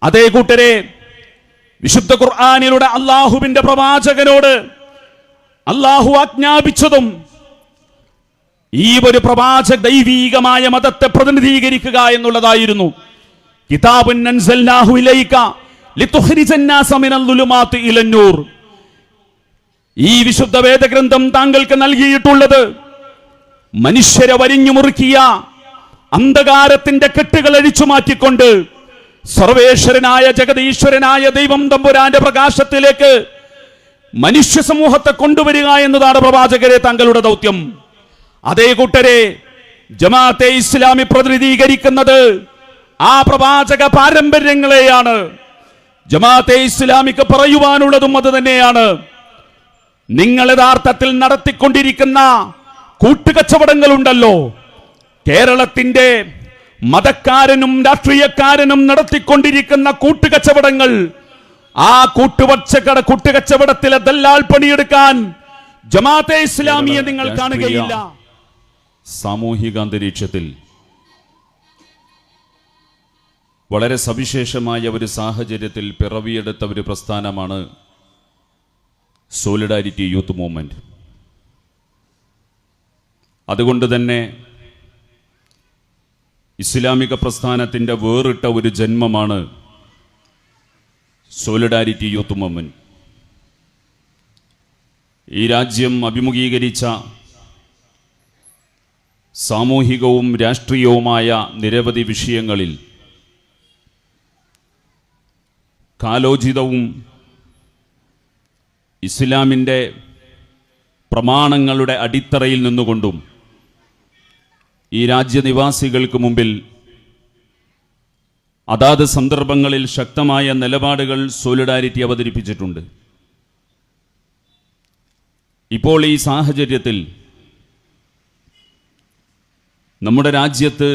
അതേ കൂട്ടരെ, വിശുദ്ധ ഖുർആനിലൂടെ അള്ളാഹുവിന്റെ പ്രവാചകനോട് അള്ളാഹു ആജ്ഞാപിച്ചതും ഈ ഒരു പ്രവാചക ദൈവീകമായ മതത്തെ പ്രതിനിധീകരിക്കുക എന്നുള്ളതായിരുന്നു. കിതാബുൻ അൻസൽനാഹു ഇലൈക ലിതുഖ്രിജന്നാസ മിനൽ ളുലുമാതി ഇലന്നൂർ. ഈ വിശുദ്ധ വേദഗ്രന്ഥം താങ്കൾക്ക് നൽകിയിട്ടുള്ളത് മനുഷ്യരെ വരിഞ്ഞു മുറുക്കിയ അന്ധകാരത്തിന്റെ കെട്ടുകൾ അഴിച്ചു മാറ്റിക്കൊണ്ട് സർവേശ്വരനായ ജഗതീശ്വരനായ ദൈവം തമ്പുരാന്റെ പ്രകാശത്തിലേക്ക് മനുഷ്യ സമൂഹത്തെ കൊണ്ടുവരിക എന്നതാണ് പ്രവാചകരെ താങ്കളുടെ ദൗത്യം. അതേ കൂട്ടരെ, ജമാഅത്തെ ഇസ്ലാമി പ്രതിനിധീകരിക്കുന്നത് ആ പ്രവാചക പാരമ്പര്യങ്ങളെയാണ്. ജമാഅത്തെ ഇസ്ലാമിക്ക് പറയുവാനുള്ളതും അത് തന്നെയാണ്. നിങ്ങൾ യഥാർത്ഥത്തിൽ നടത്തിക്കൊണ്ടിരിക്കുന്ന കൂട്ടുകച്ചവടങ്ങളുണ്ടല്ലോ, കേരളത്തിന്റെ മതക്കാരനും രാഷ്ട്രീയക്കാരനും നടത്തിക്കൊണ്ടിരിക്കുന്ന കൂട്ടുകച്ചവടങ്ങൾ, ആ കൂട്ടുകച്ചവടത്തിലെ ദല്ലാൽ പണിയെടുക്കാൻ ജമാഅത്തെ ഇസ്ലാമിയെ നിങ്ങൾ കാണുകയില്ല. സാമൂഹിക അന്തരീക്ഷത്തിൽ വളരെ സവിശേഷമായ ഒരു സാഹചര്യത്തിൽ പിറവിയെടുത്ത ഒരു പ്രസ്ഥാനമാണ് സോളിഡാരിറ്റി യൂത്ത് മൂവ്മെന്റ്. അതുകൊണ്ട് തന്നെ ഇസ്ലാമിക പ്രസ്ഥാനത്തിൻ്റെ വേറിട്ട ഒരു ജന്മമാണ് സോളിഡാരിറ്റി യൂത്ത് മൂവ്മെന്റ്. ഈ രാജ്യം അഭിമുഖീകരിച്ച സാമൂഹികവും രാഷ്ട്രീയവുമായ നിരവധി വിഷയങ്ങളിൽ കാലോചിതവും ഇസ്ലാമിൻ്റെ പ്രമാണങ്ങളുടെ അടിത്തറയിൽ നിന്നുകൊണ്ടും ഈ രാജ്യനിവാസികൾക്ക് മുമ്പിൽ അതാത് സന്ദർഭങ്ങളിൽ ശക്തമായ നിലപാടുകൾ സോളിഡാരിറ്റി അവതരിപ്പിച്ചിട്ടുണ്ട്. ഇപ്പോൾ ഈ സാഹചര്യത്തിൽ നമ്മുടെ രാജ്യത്ത്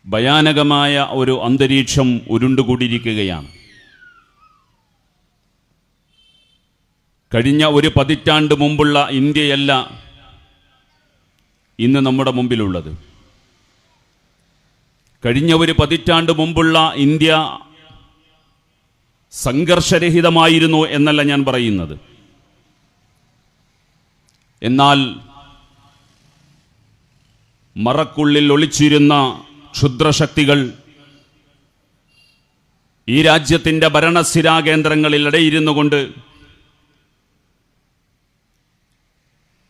ഭയാനകമായ ഒരു അന്തരീക്ഷം ഉരുണ്ടുകൂടിയിരിക്കുകയാണ്. കഴിഞ്ഞ ഒരു പതിറ്റാണ്ട് മുമ്പുള്ള ഇന്ത്യയല്ല ഇന്ന് നമ്മുടെ മുമ്പിലുള്ളത്. കഴിഞ്ഞ ഒരു പതിറ്റാണ്ട് മുമ്പുള്ള ഇന്ത്യ സംഘർഷരഹിതമായിരുന്നു എന്നല്ല ഞാൻ പറയുന്നത്. എന്നാൽ മറക്കുള്ളിൽ ഒളിച്ചിരുന്ന ക്ഷുദ്രശക്തികൾ ഈ രാജ്യത്തിൻ്റെ ഭരണസ്ഥിരാ കേന്ദ്രങ്ങളിൽ ഇടയിരുന്നു കൊണ്ട്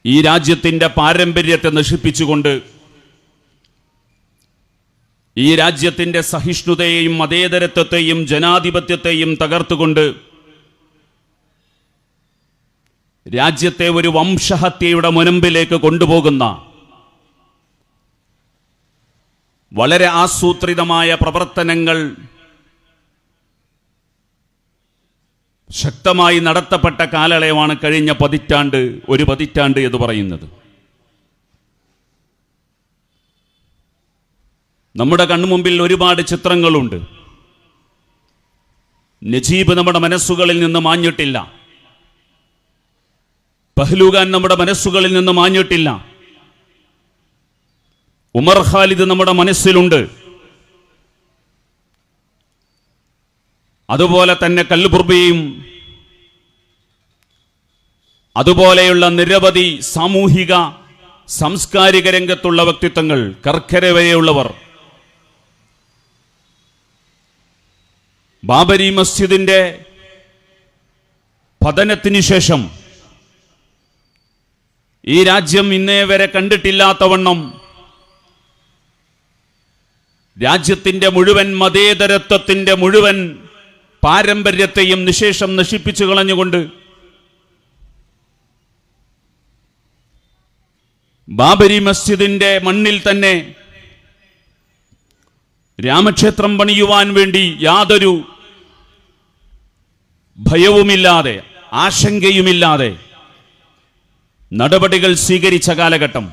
ഈ രാജ്യത്തിൻ്റെ പാരമ്പര്യത്തെ നശിപ്പിച്ചുകൊണ്ട് ഈ രാജ്യത്തിൻ്റെ സഹിഷ്ണുതയെയും മതേതരത്വത്തെയും ജനാധിപത്യത്തെയും തകർത്തുകൊണ്ട് രാജ്യത്തെ ഒരു വംശഹത്യയുടെ മുനമ്പിലേക്ക് കൊണ്ടുപോകുന്ന വളരെ ആസൂത്രിതമായ പ്രവർത്തനങ്ങൾ ശക്തമായി നടത്തപ്പെട്ട കാലയളവാണ് കഴിഞ്ഞ ഒരു പതിറ്റാണ്ട് എന്ന് പറയുന്നത്. നമ്മുടെ കണ്ണുമുമ്പിൽ ഒരുപാട് ചിത്രങ്ങളുണ്ട്. നജീബ് നമ്മുടെ മനസ്സുകളിൽ നിന്ന് മാഞ്ഞിട്ടില്ല. പഹ്ലൂഗാൻ നമ്മുടെ മനസ്സുകളിൽ നിന്ന് മാഞ്ഞിട്ടില്ല. ഉമർ ഖാലിദ് നമ്മുടെ മനസ്സിലുണ്ട്. അതുപോലെ തന്നെ കൽബുർബിയും അതുപോലെയുള്ള നിരവധി സാമൂഹിക സാംസ്കാരിക രംഗത്തുള്ള വ്യക്തിത്വങ്ങൾ, കർക്കര വരെയുള്ളവർ, ബാബരി മസ്ജിദിന്റെ പതനത്തിന് ശേഷം ഈ രാജ്യം ഇന്നേ വരെ കണ്ടിട്ടില്ലാത്തവണ്ണം രാജ്യത്തിൻ്റെ മുഴുവൻ മതേതരത്വത്തിൻ്റെ മുഴുവൻ പാരമ്പര്യത്തെയും നിശേഷം നശിപ്പിച്ചു കളഞ്ഞുകൊണ്ട് ബാബരി മസ്ജിദിന്റെ മണ്ണിൽ തന്നെ രാമക്ഷേത്രം പണിയുവാൻ വേണ്ടി യാതൊരു ഭയവുമില്ലാതെ ആശങ്കയുമില്ലാതെ നടപടികൾ സ്വീകരിച്ച കാലഘട്ടം.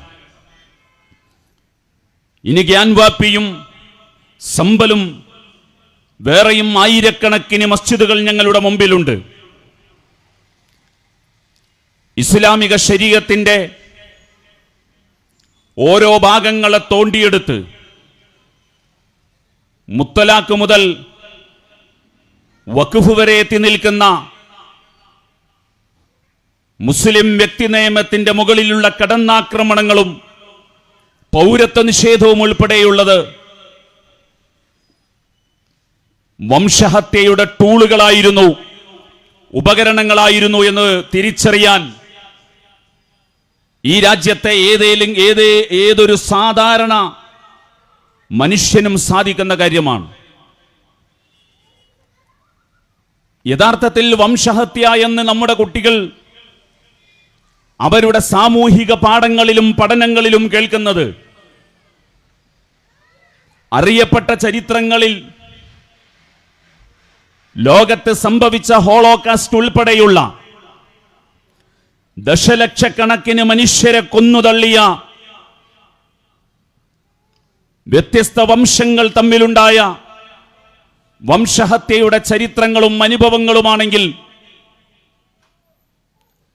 ഇനി ഗ്യാൻവാപ്പിയും സമ്പലും വേറെയും ആയിരക്കണക്കിന് മസ്ജിദുകൾ ഞങ്ങളുടെ മുമ്പിലുണ്ട്. ഇസ്ലാമിക ശരീഅത്തിന്റെ ഓരോ ഭാഗങ്ങളെ തോണ്ടിയെടുത്ത് മുത്തലാഖ് മുതൽ വഖഫ് വരെ എത്തി നിൽക്കുന്ന മുസ്ലിം വ്യക്തി നിയമത്തിന്റെ മുകളിലുള്ള കടന്നാക്രമണങ്ങളും പൗരത്വ നിഷേധവും ഉൾപ്പെടെയുള്ളത് വംശഹത്യയുടെ ടൂളുകളായിരുന്നു, ഉപകരണങ്ങളായിരുന്നു എന്ന് തിരിച്ചറിയാൻ ഈ രാജ്യത്തെ ഏതൊരു സാധാരണ മനുഷ്യനും സാധിക്കുന്ന കാര്യമാണ്. യഥാർത്ഥത്തിൽ വംശഹത്യ എന്ന് നമ്മുടെ കുട്ടികൾ അവരുടെ സാമൂഹിക പാഠങ്ങളിലും പഠനങ്ങളിലും കേൾക്കുന്നത് അറിയപ്പെട്ട ചരിത്രങ്ങളിൽ ലോകത്ത് സംഭവിച്ച ഹോളോകാസ്റ്റ് ഉൾപ്പെടെയുള്ള ദശലക്ഷക്കണക്കിന് മനുഷ്യരെ കൊന്നുതള്ളിയ വ്യത്യസ്ത വംശങ്ങൾ തമ്മിലുണ്ടായ വംശഹത്യയുടെ ചരിത്രങ്ങളും അനുഭവങ്ങളുമാണെങ്കിൽ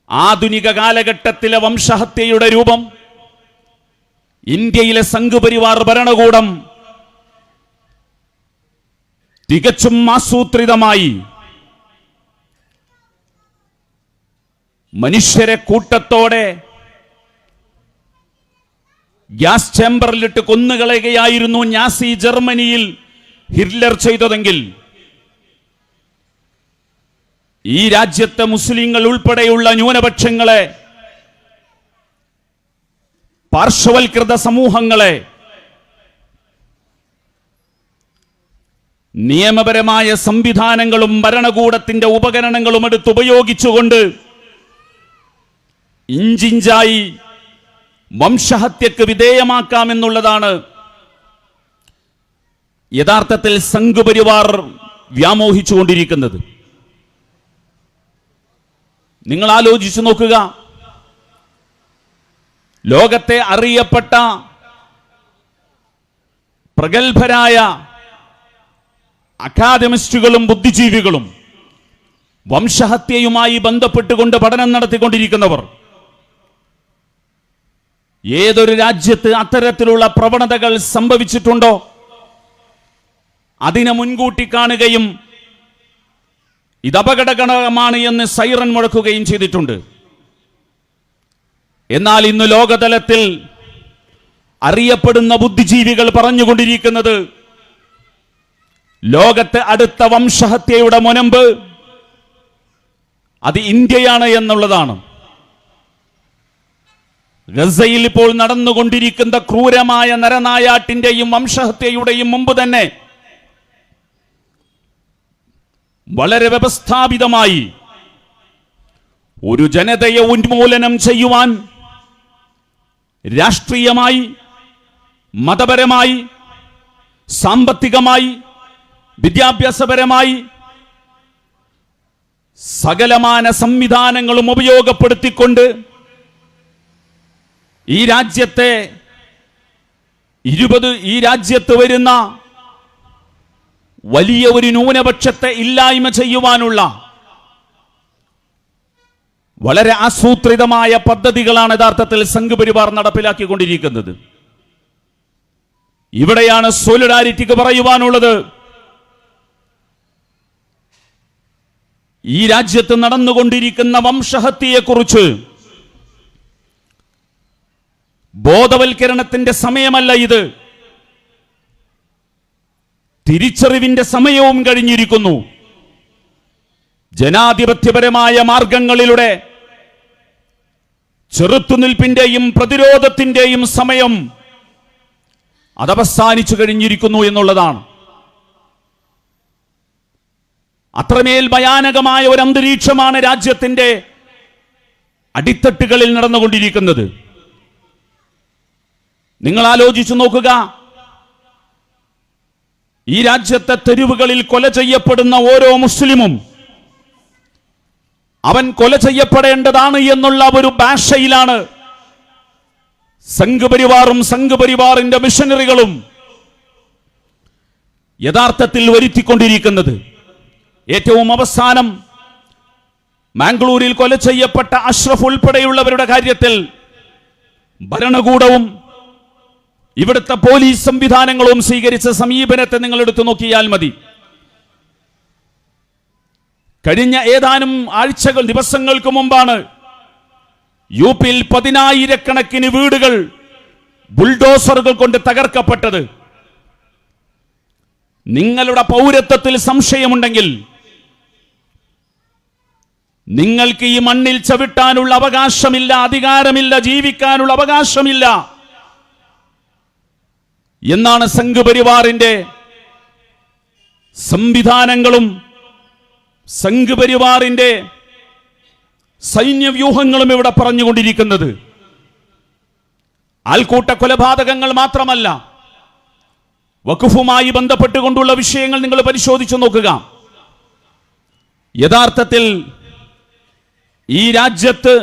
ആധുനിക കാലഘട്ടത്തിലെ വംശഹത്യയുടെ രൂപം ഇന്ത്യയിലെ സംഘപരിവാർ ഭരണകൂടം തികച്ചും ആസൂത്രിതമായി മനുഷ്യരെ കൂട്ടത്തോടെ ഗ്യാസ് ചേംബറിലിട്ട് കൊന്നുകളയുകയായിരുന്നു നാസി ജർമ്മനിയിൽ ഹിറ്റ്ലർ ചെയ്തതെങ്കിൽ ഈ രാജ്യത്തെ മുസ്ലിങ്ങൾ ഉൾപ്പെടെയുള്ള ന്യൂനപക്ഷങ്ങളെ, പാർശ്വവൽകൃത സമൂഹങ്ങളെ നിയമപരമായ സംവിധാനങ്ങളും ഭരണകൂടത്തിന്റെ ഉപകരണങ്ങളും എടുത്തുപയോഗിച്ചുകൊണ്ട് ഇഞ്ചിഞ്ചായി വംശഹത്യക്ക് വിധേയമാക്കാമെന്നുള്ളതാണ് യഥാർത്ഥത്തിൽ സംഘപരിവാർ വ്യാമോഹിച്ചുകൊണ്ടിരിക്കുന്നത്. നിങ്ങൾ ആലോചിച്ചു നോക്കുക, ലോകത്തെ അറിയപ്പെട്ട പ്രഗത്ഭരായ അക്കാദമിസ്റ്റുകളും ബുദ്ധിജീവികളും വംശഹത്യയുമായി ബന്ധപ്പെട്ടുകൊണ്ട് പഠനം നടത്തിക്കൊണ്ടിരിക്കുന്നവർ ഏതൊരു രാജ്യത്ത് അത്തരത്തിലുള്ള പ്രവണതകൾ സംഭവിച്ചിട്ടുണ്ടോ അതിനെ മുൻകൂട്ടി കാണുകയും ഇത് അപകടകരമാണ് എന്ന് സൈറൻ മുഴക്കുകയും ചെയ്തിട്ടുണ്ട്. എന്നാൽ ഇന്ന് ലോകതലത്തിൽ അറിയപ്പെടുന്ന ബുദ്ധിജീവികൾ പറഞ്ഞുകൊണ്ടിരിക്കുന്നത് ലോകത്തെ അടുത്ത വംശഹത്യയുടെ മുനമ്പ് അത് ഇന്ത്യയാണ് എന്നുള്ളതാണ്. ഗസയിൽ ഇപ്പോൾ നടന്നുകൊണ്ടിരിക്കുന്ന ക്രൂരമായ നരനായാട്ടിന്റെയും വംശഹത്യയുടെയും മുമ്പ് തന്നെ വളരെ വ്യവസ്ഥാപിതമായി ഒരു ജനതയെ ഉന്മൂലനം ചെയ്യുവാൻ രാഷ്ട്രീയമായി, മതപരമായി, സാമ്പത്തികമായി, വിദ്യാഭ്യാസപരമായി സകലമാന സംവിധാനങ്ങളും ഉപയോഗപ്പെടുത്തിക്കൊണ്ട് ഈ രാജ്യത്ത് വരുന്ന വലിയ ഒരു ന്യൂനപക്ഷത്തെ ഇല്ലായ്മ ചെയ്യുവാനുള്ള വളരെ ആസൂത്രിതമായ പദ്ധതികളാണ് യഥാർത്ഥത്തിൽ സംഘപരിവാർ നടപ്പിലാക്കിക്കൊണ്ടിരിക്കുന്നത്. ഇവിടെയാണ് സോളിഡാരിറ്റിക്ക് പറയുവാനുള്ളത്. ഈ രാജ്യത്ത് നടന്നുകൊണ്ടിരിക്കുന്ന വംശഹത്യയെക്കുറിച്ച് ബോധവൽക്കരണത്തിന്റെ സമയമല്ല ഇത്. തിരിച്ചറിവിന്റെ സമയവും കഴിഞ്ഞിരിക്കുന്നു. ജനാധിപത്യപരമായ മാർഗങ്ങളിലൂടെ ചെറുത്തുനിൽപ്പിന്റെയും പ്രതിരോധത്തിന്റെയും സമയം അതവസാനിച്ചു കഴിഞ്ഞിരിക്കുന്നു എന്നുള്ളതാണ്. അത്രമേൽ ഭയാനകമായ ഒരു അന്തരീക്ഷമാണ് രാജ്യത്തിന്റെ അടിത്തട്ടുകളിൽ നടന്നുകൊണ്ടിരിക്കുന്നത്. നിങ്ങൾ ആലോചിച്ചു നോക്കുക, ഈ രാജ്യത്തെ തെരുവുകളിൽ കൊല ചെയ്യപ്പെടുന്ന ഓരോ മുസ്ലിമും അവൻ കൊല ചെയ്യപ്പെടേണ്ടതാണ് എന്നുള്ള ഒരു ഭാഷയിലാണ് സംഘപരിവാറും സംഘപരിവാറിന്റെ മിഷനറികളും യഥാർത്ഥത്തിൽ വരുത്തിക്കൊണ്ടിരിക്കുന്നത്. ഏറ്റവും അവസാനം മാംഗ്ലൂരിൽ കൊല ചെയ്യപ്പെട്ട അഷ്റഫ് ഉൾപ്പെടെയുള്ളവരുടെ കാര്യത്തിൽ ഭരണകൂടവും ഇവിടുത്തെ പോലീസ് സംവിധാനങ്ങളും സ്വീകരിച്ച സമീപനത്തെ നിങ്ങൾ എടുത്തു നോക്കിയാൽ മതി. കഴിഞ്ഞ ഏതാനും ആഴ്ചകൾ ദിവസങ്ങൾക്ക് മുമ്പാണ് യുപിയിൽ 10,000-കണക്കിന് വീടുകൾ ബുൾഡോസറുകൾ കൊണ്ട് തകർക്കപ്പെട്ടത്. നിങ്ങളുടെ പൗരത്വത്തിൽ സംശയമുണ്ടെങ്കിൽ നിങ്ങൾക്ക് ഈ മണ്ണിൽ ചവിട്ടാനുള്ള അവകാശമില്ല, അധികാരമില്ല, ജീവിക്കാനുള്ള അവകാശമില്ല എന്നാണ് സംഘപരിവാറിന്റെ സംവിധാനങ്ങളും സംഘപരിവാറിന്റെ സൈന്യവ്യൂഹങ്ങളും ഇവിടെ പറഞ്ഞുകൊണ്ടിരിക്കുന്നത്. ആൾക്കൂട്ട കൊലപാതകങ്ങൾ മാത്രമല്ല, വഖഫുമായി ബന്ധപ്പെട്ടുകൊണ്ടുള്ള വിഷയങ്ങൾ നിങ്ങൾ പരിശോധിച്ചു നോക്കുക. യഥാർത്ഥത്തിൽ ഈ രാജ്യത്ത്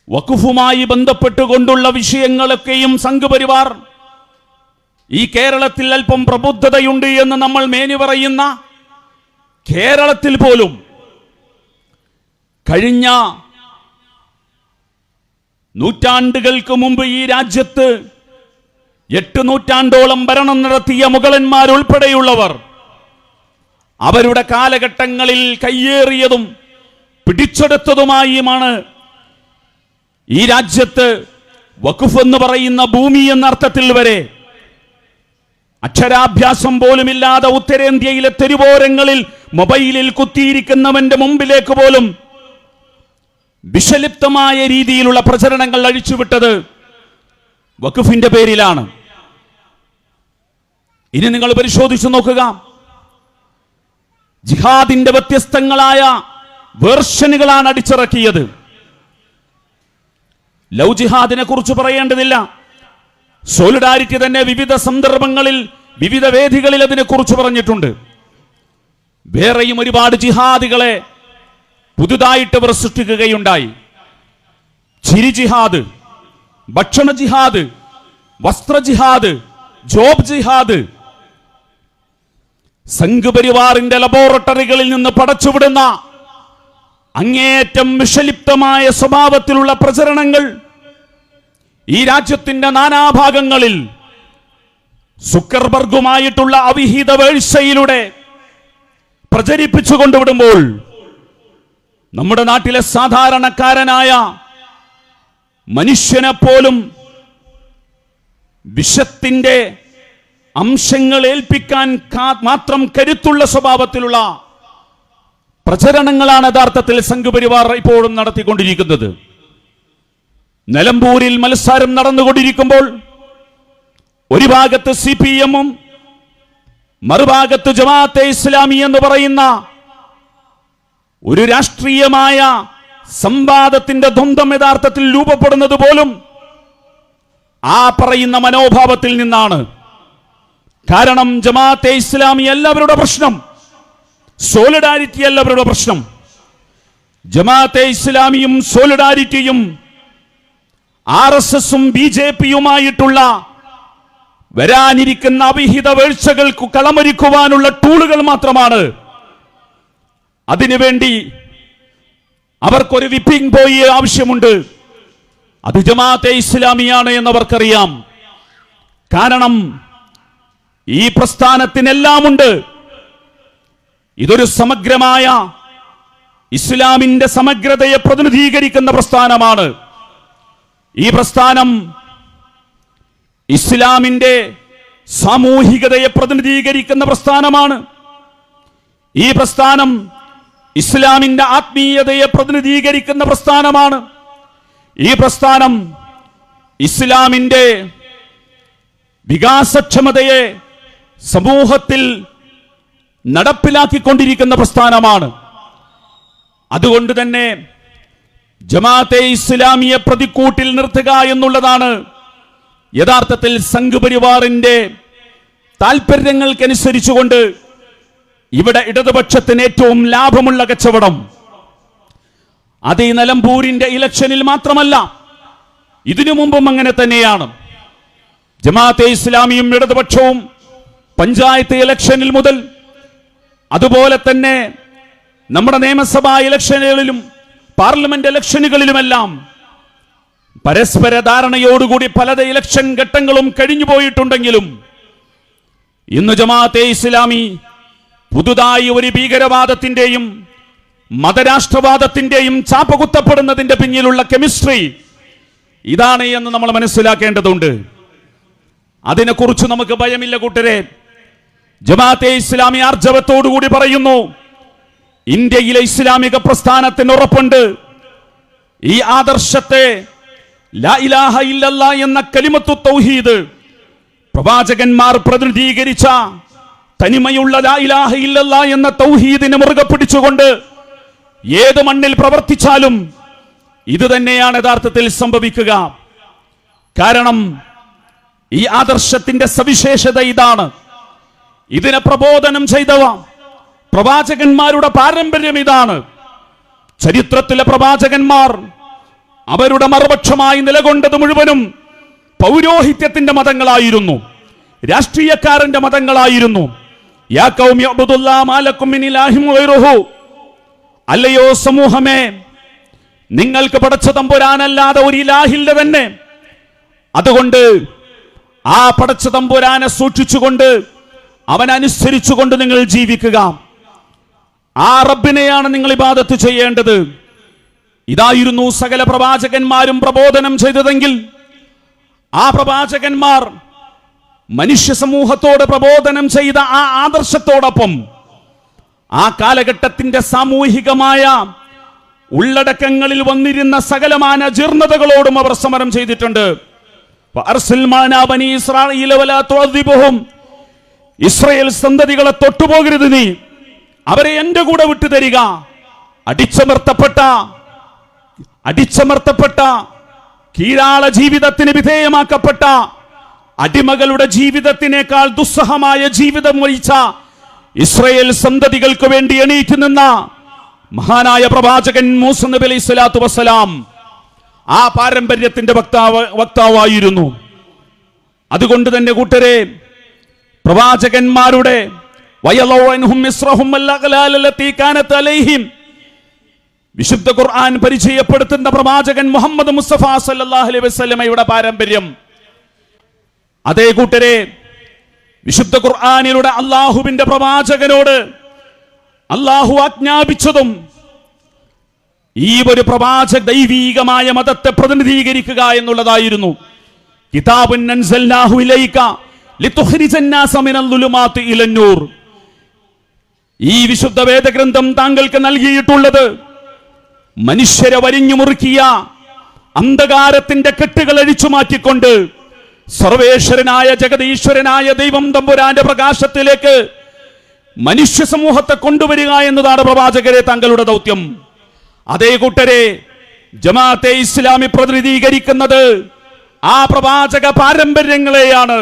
വഖഫുമായി ബന്ധപ്പെട്ടുകൊണ്ടുള്ള വിഷയങ്ങളൊക്കെയും സംഘപരിവാർ ഈ കേരളത്തിൽ അല്പം പ്രബുദ്ധതയുണ്ട് എന്ന് നമ്മൾ മേനി പറയുന്ന കേരളത്തിൽ പോലും കഴിഞ്ഞ നൂറ്റാണ്ടുകൾക്ക് മുമ്പ് ഈ രാജ്യത്ത് 8 നൂറ്റാണ്ടോളം ഭരണം നടത്തിയ മുഗളന്മാരുൾപ്പെടെയുള്ളവർ അവരുടെ കാലഘട്ടങ്ങളിൽ കയ്യേറിയതും പിടിച്ചെടുത്തതുമായുമാണ് ഈ രാജ്യത്ത് വഖഫ് എന്ന് പറയുന്ന ഭൂമി എന്ന അർത്ഥത്തിൽ വരെ അക്ഷരാഭ്യാസം പോലുമില്ലാതെ ഉത്തരേന്ത്യയിലെ തെരുവോരങ്ങളിൽ മൊബൈലിൽ കുത്തിയിരിക്കുന്നവന്റെ മുമ്പിലേക്ക് പോലും വിഷലിപ്തമായ രീതിയിലുള്ള പ്രചരണങ്ങൾ അഴിച്ചുവിട്ടത് വഖഫിന്റെ പേരിലാണ്. ഇനി നിങ്ങൾ പരിശോധിച്ചു നോക്കുക, ജിഹാദിന്റെ വ്യത്യസ്തങ്ങളായ വേർഷനുകളാണ് അടിച്ചിറക്കിയത്. ലവ് ജിഹാദിനെ കുറിച്ച് പറയേണ്ടതില്ല. സോളിഡാരിറ്റി തന്നെ വിവിധ സന്ദർഭങ്ങളിൽ വിവിധ വേദികളിൽ അതിനെക്കുറിച്ച് പറഞ്ഞിട്ടുണ്ട്. വേറെയും ഒരുപാട് ജിഹാദികളെ പുതുതായിട്ട് അവർ സൃഷ്ടിക്കുകയുണ്ടായി. ചിരി ജിഹാദ്, ഭക്ഷണ ജിഹാദ്, വസ്ത്ര ജിഹാദ്, ജോബ് ജിഹാദ്. സംഘപരിവാറിന്റെ ലബോറട്ടറികളിൽ നിന്ന് പടച്ചുവിടുന്ന അങ്ങേയറ്റം വിഷലിപ്തമായ സ്വഭാവത്തിലുള്ള പ്രചരണങ്ങൾ ഈ രാജ്യത്തിന്റെ നാനാഭാഗങ്ങളിൽ സുക്കർബർഗുമായിട്ടുള്ള അവിഹിത വേഴ്ചയിലൂടെ പ്രചരിപ്പിച്ചു കൊണ്ടുവിടുമ്പോൾ നമ്മുടെ നാട്ടിലെ സാധാരണക്കാരനായ മനുഷ്യനെ പോലും വിഷത്തിന്റെ അംശങ്ങൾ ഏൽപ്പിക്കാൻ മാത്രം കരുത്തുള്ള സ്വഭാവത്തിലുള്ള പ്രചരണങ്ങളാണ് യഥാർത്ഥത്തിൽ സംഘപരിവാർ ഇപ്പോഴും നടത്തിക്കൊണ്ടിരിക്കുന്നത്. നിലമ്പൂരിൽ മത്സരം നടന്നുകൊണ്ടിരിക്കുമ്പോൾ ഒരു ഭാഗത്ത് CPM-ഉം മറുഭാഗത്ത് ജമാഅത്തെ ഇസ്ലാമി എന്ന് പറയുന്ന ഒരു രാഷ്ട്രീയമായ സംവാദത്തിന്റെ ദ്വന്ദ്വം യഥാർത്ഥത്തിൽ രൂപപ്പെടുന്നത് പോലും ആ പറയുന്ന മനോഭാവത്തിൽ നിന്നാണ്. കാരണം ജമാഅത്തെ ഇസ്ലാമി എല്ലാവരുടെ പ്രശ്നം, സോളിഡാരിറ്റി എല്ലാവരുടെ പ്രശ്നം. ജമാഅത്തെ ഇസ്ലാമിയും സോളിഡാരിറ്റിയും RSS-ഉം BJP-യുമായിട്ടുള്ള വരാനിരിക്കുന്ന അവിഹിത വീഴ്ചകൾക്ക് കളമൊരുക്കുവാനുള്ള ടൂളുകൾ മാത്രമാണ്. അതിനുവേണ്ടി അവർക്കൊരു വിപ്പിംഗ് ബോയ് ആവശ്യമുണ്ട്. അത് ജമാഅത്തെ ഇസ്ലാമിയാണ് എന്നവർക്കറിയാം. കാരണം ഈ പ്രസ്ഥാനത്തിനെല്ലാമുണ്ട്. ഇതൊരു സമഗ്രമായ ഇസ്ലാമിന്റെ സമഗ്രതയെ പ്രതിനിധീകരിക്കുന്ന പ്രസ്ഥാനമാണ്. ഈ പ്രസ്ഥാനം ഇസ്ലാമിന്റെ സാമൂഹികതയെ പ്രതിനിധീകരിക്കുന്ന പ്രസ്ഥാനമാണ്. ഈ പ്രസ്ഥാനം ഇസ്ലാമിന്റെ ആത്മീയതയെ പ്രതിനിധീകരിക്കുന്ന പ്രസ്ഥാനമാണ്. ഈ പ്രസ്ഥാനം ഇസ്ലാമിന്റെ വികാസക്ഷമതയെ സമൂഹത്തിൽ നടപ്പിലാക്കിക്കൊണ്ടിരിക്കുന്ന പ്രസ്ഥാനമാണ്. അതുകൊണ്ട് തന്നെ ജമാഅത്തെ ഇസ്ലാമിയെ പ്രതിക്കൂട്ടിൽ നിർത്തുക എന്നുള്ളതാണ് യഥാർത്ഥത്തിൽ സംഘപരിവാറിന്റെ താല്പര്യങ്ങൾക്കനുസരിച്ചുകൊണ്ട് ഇവിടെ ഇടതുപക്ഷത്തിന് ഏറ്റവും ലാഭമുള്ള കച്ചവടം. അത് ഈ നിലമ്പൂരിന്റെ ഇലക്ഷനിൽ മാത്രമല്ല, ഇതിനു മുമ്പും അങ്ങനെ തന്നെയാണ്. ജമാഅത്തെ ഇസ്ലാമിയും ഇടതുപക്ഷവും പഞ്ചായത്ത് ഇലക്ഷനിൽ മുതൽ അതുപോലെ തന്നെ നമ്മുടെ നിയമസഭാ ഇലക്ഷനുകളിലും പാർലമെന്റ് ഇലക്ഷനുകളിലുമെല്ലാം പരസ്പര ധാരണയോടുകൂടി പല ഇലക്ഷൻ ഘട്ടങ്ങളും കഴിഞ്ഞു പോയിട്ടുണ്ടെങ്കിലും ഇന്ന് ജമാഅത്തെ ഇസ്ലാമി പുതുതായി ഒരു ഭീകരവാദത്തിന്റെയും മതരാഷ്ട്രവാദത്തിന്റെയും ചാപ്പകുത്തപ്പെടുന്നതിന്റെ പിന്നിലുള്ള കെമിസ്ട്രി ഇതാണ് എന്ന് നമ്മൾ മനസ്സിലാക്കേണ്ടതുണ്ട്. അതിനെക്കുറിച്ച് നമുക്ക് ഭയമില്ല കൂട്ടരെ. ജമാഅത്തെ ഇസ്ലാമി ആർജവത്തോടുകൂടി പറയുന്നു, ഇന്ത്യയിലെ ഇസ്ലാമിക പ്രസ്ഥാനത്തിന് ഉറപ്പുണ്ട്, ഈ ആദർശത്തെ ലാ ഇലാഹ ഇല്ലല്ലാഹ് എന്ന കലിമത്തു തൗഹീദ് പ്രവാചകന്മാർ പ്രതിനിധീകരിച്ച തനിമയുള്ള ലാ ഇലാഹ ഇല്ലല്ലാഹ് എന്ന തൗഹീദിനെ മുറുകെ പിടിച്ചുകൊണ്ട് ഏത് മണ്ണിൽ പ്രവർത്തിച്ചാലും ഇത് തന്നെയാണ് യഥാർത്ഥത്തിൽ സംഭവിക്കുക. കാരണം ഈ ആദർശത്തിന്റെ സവിശേഷത ഇതാണ്. ഇതിനെ പ്രബോധനം ചെയ്തവ പ്രവാചകന്മാരുടെ പാരമ്പര്യം ഇതാണ്. ചരിത്രത്തിലെ പ്രവാചകന്മാർ അവരുടെ മറുപക്ഷമായി നിലകൊണ്ടത് മുഴുവനും പൗരോഹിത്യത്തിന്റെ മതങ്ങളായിരുന്നു, രാഷ്ട്രീയക്കാരന്റെ മതങ്ങളായിരുന്നു. യാ ഖൗമി അബ്ദുല്ലാ മാലക്കും മിൻ ഇലാഹിൻ ഗൈറുഹു, അല്ലയോ സമൂഹമേ, നിങ്ങൾക്ക് പടച്ച തമ്പുരാനല്ലാതെ ഒരു ഇലാഹില്ല തന്നെ. അതുകൊണ്ട് ആ പടച്ച തമ്പുരാനെ സൂക്ഷിച്ചുകൊണ്ട് അവനനുസരിച്ചുകൊണ്ട് നിങ്ങൾ ജീവിക്കുക. ആ റബ്ബിനെയാണ് നിങ്ങൾ ഇബാദത്ത് ചെയ്യേണ്ടത്. ഇതായിരുന്നു സകല പ്രവാചകന്മാരും പ്രബോധനം ചെയ്തതെങ്കിൽ ആ പ്രവാചകന്മാർ മനുഷ്യ സമൂഹത്തോട് പ്രബോധനം ചെയ്ത ആ ആദർശത്തോടൊപ്പം ആ കാലഘട്ടത്തിന്റെ സാമൂഹികമായ ഉള്ളടക്കങ്ങളിൽ വന്നിരുന്ന സകലമാന ജീർണതകളോടും അവർ സമരം ചെയ്തിട്ടുണ്ട്. ഇസ്രായേൽ സന്തതികളെ തൊട്ടുപോകരുത്, നീ അവരെ എന്റെ കൂടെ വിട്ടുതരിക. അടിച്ചമർത്തപ്പെട്ട കീഴാള ജീവിതത്തിന് വിധേയമാക്കപ്പെട്ട അടിമകളുടെ ജീവിതത്തിനേക്കാൾ ദുസ്സഹമായ ജീവിതം നയിച്ച ഇസ്രായേൽ സന്തതികൾക്ക് വേണ്ടി എണീറ്റ് നിന്ന മഹാനായ പ്രവാചകൻ മൂസ നബി അലൈഹി സ്വലാത്തു വസ്സലാം ആ പാരമ്പര്യത്തിന്റെ വക്താവായിരുന്നു. അതുകൊണ്ട് തന്നെ കൂട്ടരെ, പ്രവാചകന്മാരുടെ വിശുദ്ധ ഖുർആൻ പരിചയപ്പെടുത്തുന്ന പ്രവാചകൻ മുഹമ്മദ് മുസ്തഫ സല്ലല്ലാഹു അലൈഹി വസല്ലമയുടെ പാരമ്പര്യം, അതേ കൂട്ടരെ, വിശുദ്ധ ഖുർആനിലൂടെ അള്ളാഹുവിന്റെ പ്രവാചകനോട് അള്ളാഹു ആജ്ഞാപിച്ചതും ഈ ഒരു ദൈവീകമായ മതത്തെ പ്രതിനിധീകരിക്കുക എന്നുള്ളതായിരുന്നു. കിതാബുൻ അൻസൽനാഹു ഇലൈക ലിതുഖ്രിജന്നാസ മിനൽ ളുലുമാതി ഇലന്നൂർ. ഈ വിശുദ്ധ വേദഗ്രന്ഥം താങ്കൾക്ക് നൽകിയിട്ടുള്ളത് മനുഷ്യരെ വരിഞ്ഞു മുറുക്കിയ അന്ധകാരത്തിന്റെ കെട്ടുകൾ അഴിച്ചു മാറ്റിക്കൊണ്ട് സർവേശ്വരനായ ജഗതീശ്വരനായ ദൈവം തമ്പുരാന്റെ പ്രകാശത്തിലേക്ക് മനുഷ്യ സമൂഹത്തെ കൊണ്ടുവരിക എന്നതാണ് പ്രവാചകരെ താങ്കളുടെ ദൗത്യം. അതേ കൂട്ടരെ, ജമാഅത്തെ ഇസ്ലാമി പ്രതിനിധീകരിക്കുന്നത് ആ പ്രവാചക പാരമ്പര്യങ്ങളെയാണ്.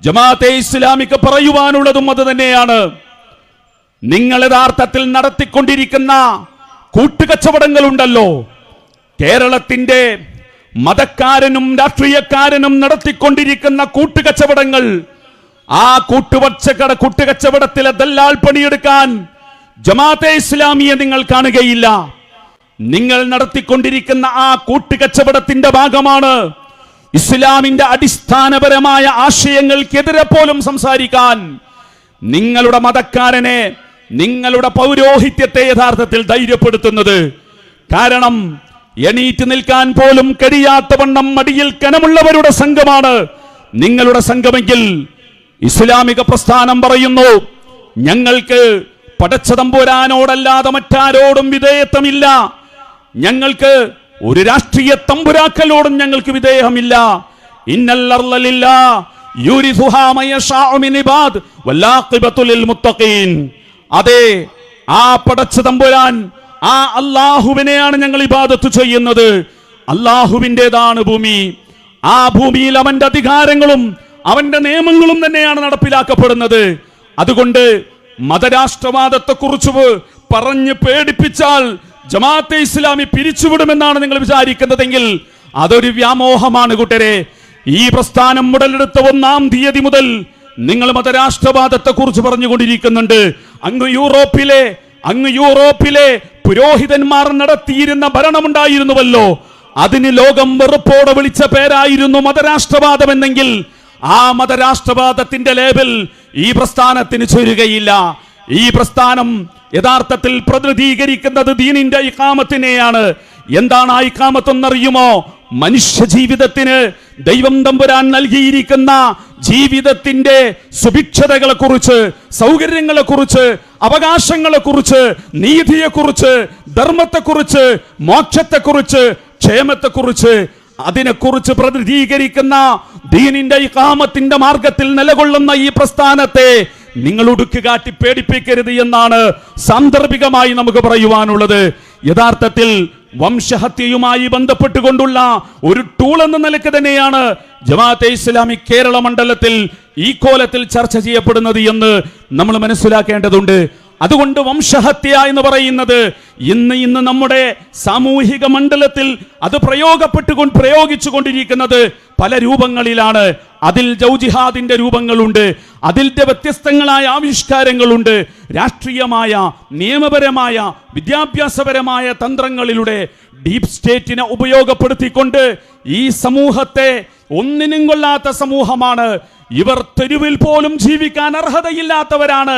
ജമാഅത്തെ ഇസ്ലാമിക്ക് പറയുവാനുള്ളതും അത് തന്നെയാണ്. നിങ്ങൾ യഥാർത്ഥത്തിൽ നടത്തിക്കൊണ്ടിരിക്കുന്ന കൂട്ടുകച്ചവടങ്ങളുണ്ടല്ലോ, കേരളത്തിന്റെ മതക്കാരനും രാഷ്ട്രീയക്കാരനും നടത്തിക്കൊണ്ടിരിക്കുന്ന കൂട്ടുകച്ചവടങ്ങൾ, ആ കൂട്ടുകച്ചവടത്തിലെ ദല്ലാൽ പണിയെടുക്കാൻ ജമാഅത്തെ ഇസ്ലാമിയെ നിങ്ങൾ കാണുകയില്ല. നിങ്ങൾ നടത്തിക്കൊണ്ടിരിക്കുന്ന ആ കൂട്ടുകച്ചവടത്തിന്റെ ഭാഗമാണ് ഇസ്ലാമിന്റെ അടിസ്ഥാനപരമായ ആശയങ്ങൾക്കെതിരെ പോലും സംസാരിക്കാൻ നിങ്ങളുടെ മതക്കാരനെ, നിങ്ങളുടെ പൗരോഹിത്യത്തെ യഥാർത്ഥത്തിൽ ധൈര്യപ്പെടുത്തുന്നത്. കാരണം എണീറ്റ് നിൽക്കാൻ പോലും കഴിയാത്ത വണ്ണം മടിയിൽ കനമുള്ളവരുടെ സംഘമാണ് നിങ്ങളുടെ സംഘമെങ്കിൽ ഇസ്ലാമിക പ്രസ്ഥാനം പറയുന്നു, ഞങ്ങൾക്ക് പടച്ച തമ്പുരാനോടല്ലാതെ മറ്റാരോടും വിധേയത്വമില്ല, ഞങ്ങൾക്ക് ഒരു രാഷ്ട്രീയ തമ്പുരാക്കളോടും ഞങ്ങൾക്ക് വിധേയമില്ല. ഇന്നൽ അർള ലില്ലാഹ് യൂരിസുഹാ മയശാഉ മിൻ ഇബാദ് വല്ലാഖിബത്തു ലിൽ മുത്തഖീൻ. അതെ, ആ പടച്ച തമ്പുരാൻ, ആ അല്ലാഹുവിനെയാണ് ഞങ്ങൾ ഇബാദത്ത് ചെയ്യുന്നത്. അല്ലാഹുവിൻ്റെതാണ് ഭൂമി. ആ ഭൂമിയിൽ അവന്റെ അധികാരങ്ങളും അവന്റെ നിയമങ്ങളും തന്നെയാണ് നടപ്പിലാക്കപ്പെടുന്നത്. അതുകൊണ്ട് മതരാഷ്ട്രവാദത്തെ കുറിച്ച് പറഞ്ഞ് പേടിപ്പിച്ചാൽ ജമാഅത്തെ ഇസ്ലാമി പിരിച്ചുവിടുമെന്നാണ് നിങ്ങൾ വിചാരിക്കുന്നതെങ്കിൽ അതൊരു വ്യാമോഹമാണ് കൂട്ടരെ. ഈ പ്രസ്ഥാനം ഉടലെടുത്ത 1-ാം തീയതി മുതൽ നിങ്ങൾ മതരാഷ്ട്രവാദത്തെ കുറിച്ച് പറഞ്ഞുകൊണ്ടിരിക്കുന്നുണ്ട്. അങ്ങ് യൂറോപ്പിലെ പുരോഹിതന്മാർ നടത്തിയിരുന്ന ഭരണമുണ്ടായിരുന്നുവല്ലോ, അതിന് ലോകം വെറുപ്പോടെ വിളിച്ച പേരായിരുന്നു മതരാഷ്ട്രവാദം എന്നെങ്കിൽ ആ മതരാഷ്ട്രവാദത്തിന്റെ ലേബൽ ഈ പ്രസ്ഥാനത്തിന് ചേരുകയില്ല. ഈ പ്രസ്ഥാനം യഥാർത്ഥത്തിൽ പ്രതിനിധീകരിക്കുന്നത് ദീനിന്റെ ഇഖാമത്തിനെയാണ്. എന്താണ് ആ ഇഖാമത്ത് എന്നറിയുമോ? മനുഷ്യ ജീവിതത്തിന് ദൈവം തമ്പുരാൻ നൽകിയിരിക്കുന്ന ജീവിതത്തിന്റെ സുഭിക്ഷതകളെ കുറിച്ച്, സൗകര്യങ്ങളെ കുറിച്ച്, അവകാശങ്ങളെ കുറിച്ച്, നീതിയെ കുറിച്ച്, ധർമ്മത്തെ കുറിച്ച്, മോക്ഷത്തെ കുറിച്ച്, ക്ഷേമത്തെ കുറിച്ച്, അതിനെക്കുറിച്ച് പ്രതിനിധീകരിക്കുന്ന ദീനിന്റെ ഇഖാമത്തിന്റെ മാർഗത്തിൽ നിലകൊള്ളുന്ന ഈ പ്രസ്ഥാനത്തെ നിങ്ങൾ ഉടുക്കുകാട്ടി പേടിപ്പിക്കരുത് എന്നാണ് സാന്ദർഭികമായി നമുക്ക് പറയുവാനുള്ളത്. യഥാർത്ഥത്തിൽ വംശഹത്യയുമായി ബന്ധപ്പെട്ടുകൊണ്ടുള്ള ഒരു ടൂൾ എന്ന നിലയ്ക്ക് തന്നെയാണ് ജമാഅത്തെ ഇസ്ലാമി കേരള മണ്ഡലത്തിൽ ഈ കോലത്തിൽ ചർച്ച ചെയ്യപ്പെടുന്നത് എന്ന് നമ്മൾ മനസ്സിലാക്കേണ്ടതുണ്ട്. അതുകൊണ്ട് വംശഹത്യ എന്ന് പറയുന്നത് ഇന്ന് നമ്മുടെ സാമൂഹിക മണ്ഡലത്തിൽ അത് പ്രയോഗിച്ചുകൊണ്ടിരിക്കുന്നത് പല രൂപങ്ങളിലാണ്. അതിൽ ജൗജിഹാദിന്റെ രൂപങ്ങളുണ്ട്, അതിന്റെ വ്യത്യസ്തങ്ങളായ ആവിഷ്കാരങ്ങളുണ്ട്. രാഷ്ട്രീയമായ, നിയമപരമായ, വിദ്യാഭ്യാസപരമായ തന്ത്രങ്ങളിലൂടെ ഡീപ് സ്റ്റേറ്റിനെ ഉപയോഗപ്പെടുത്തിക്കൊണ്ട് ഈ സമൂഹത്തെ ഒന്നിനും കൊള്ളാത്ത സമൂഹമാണ്, ഇവർ തെരുവിൽ പോലും ജീവിക്കാൻ അർഹതയില്ലാത്തവരാണ്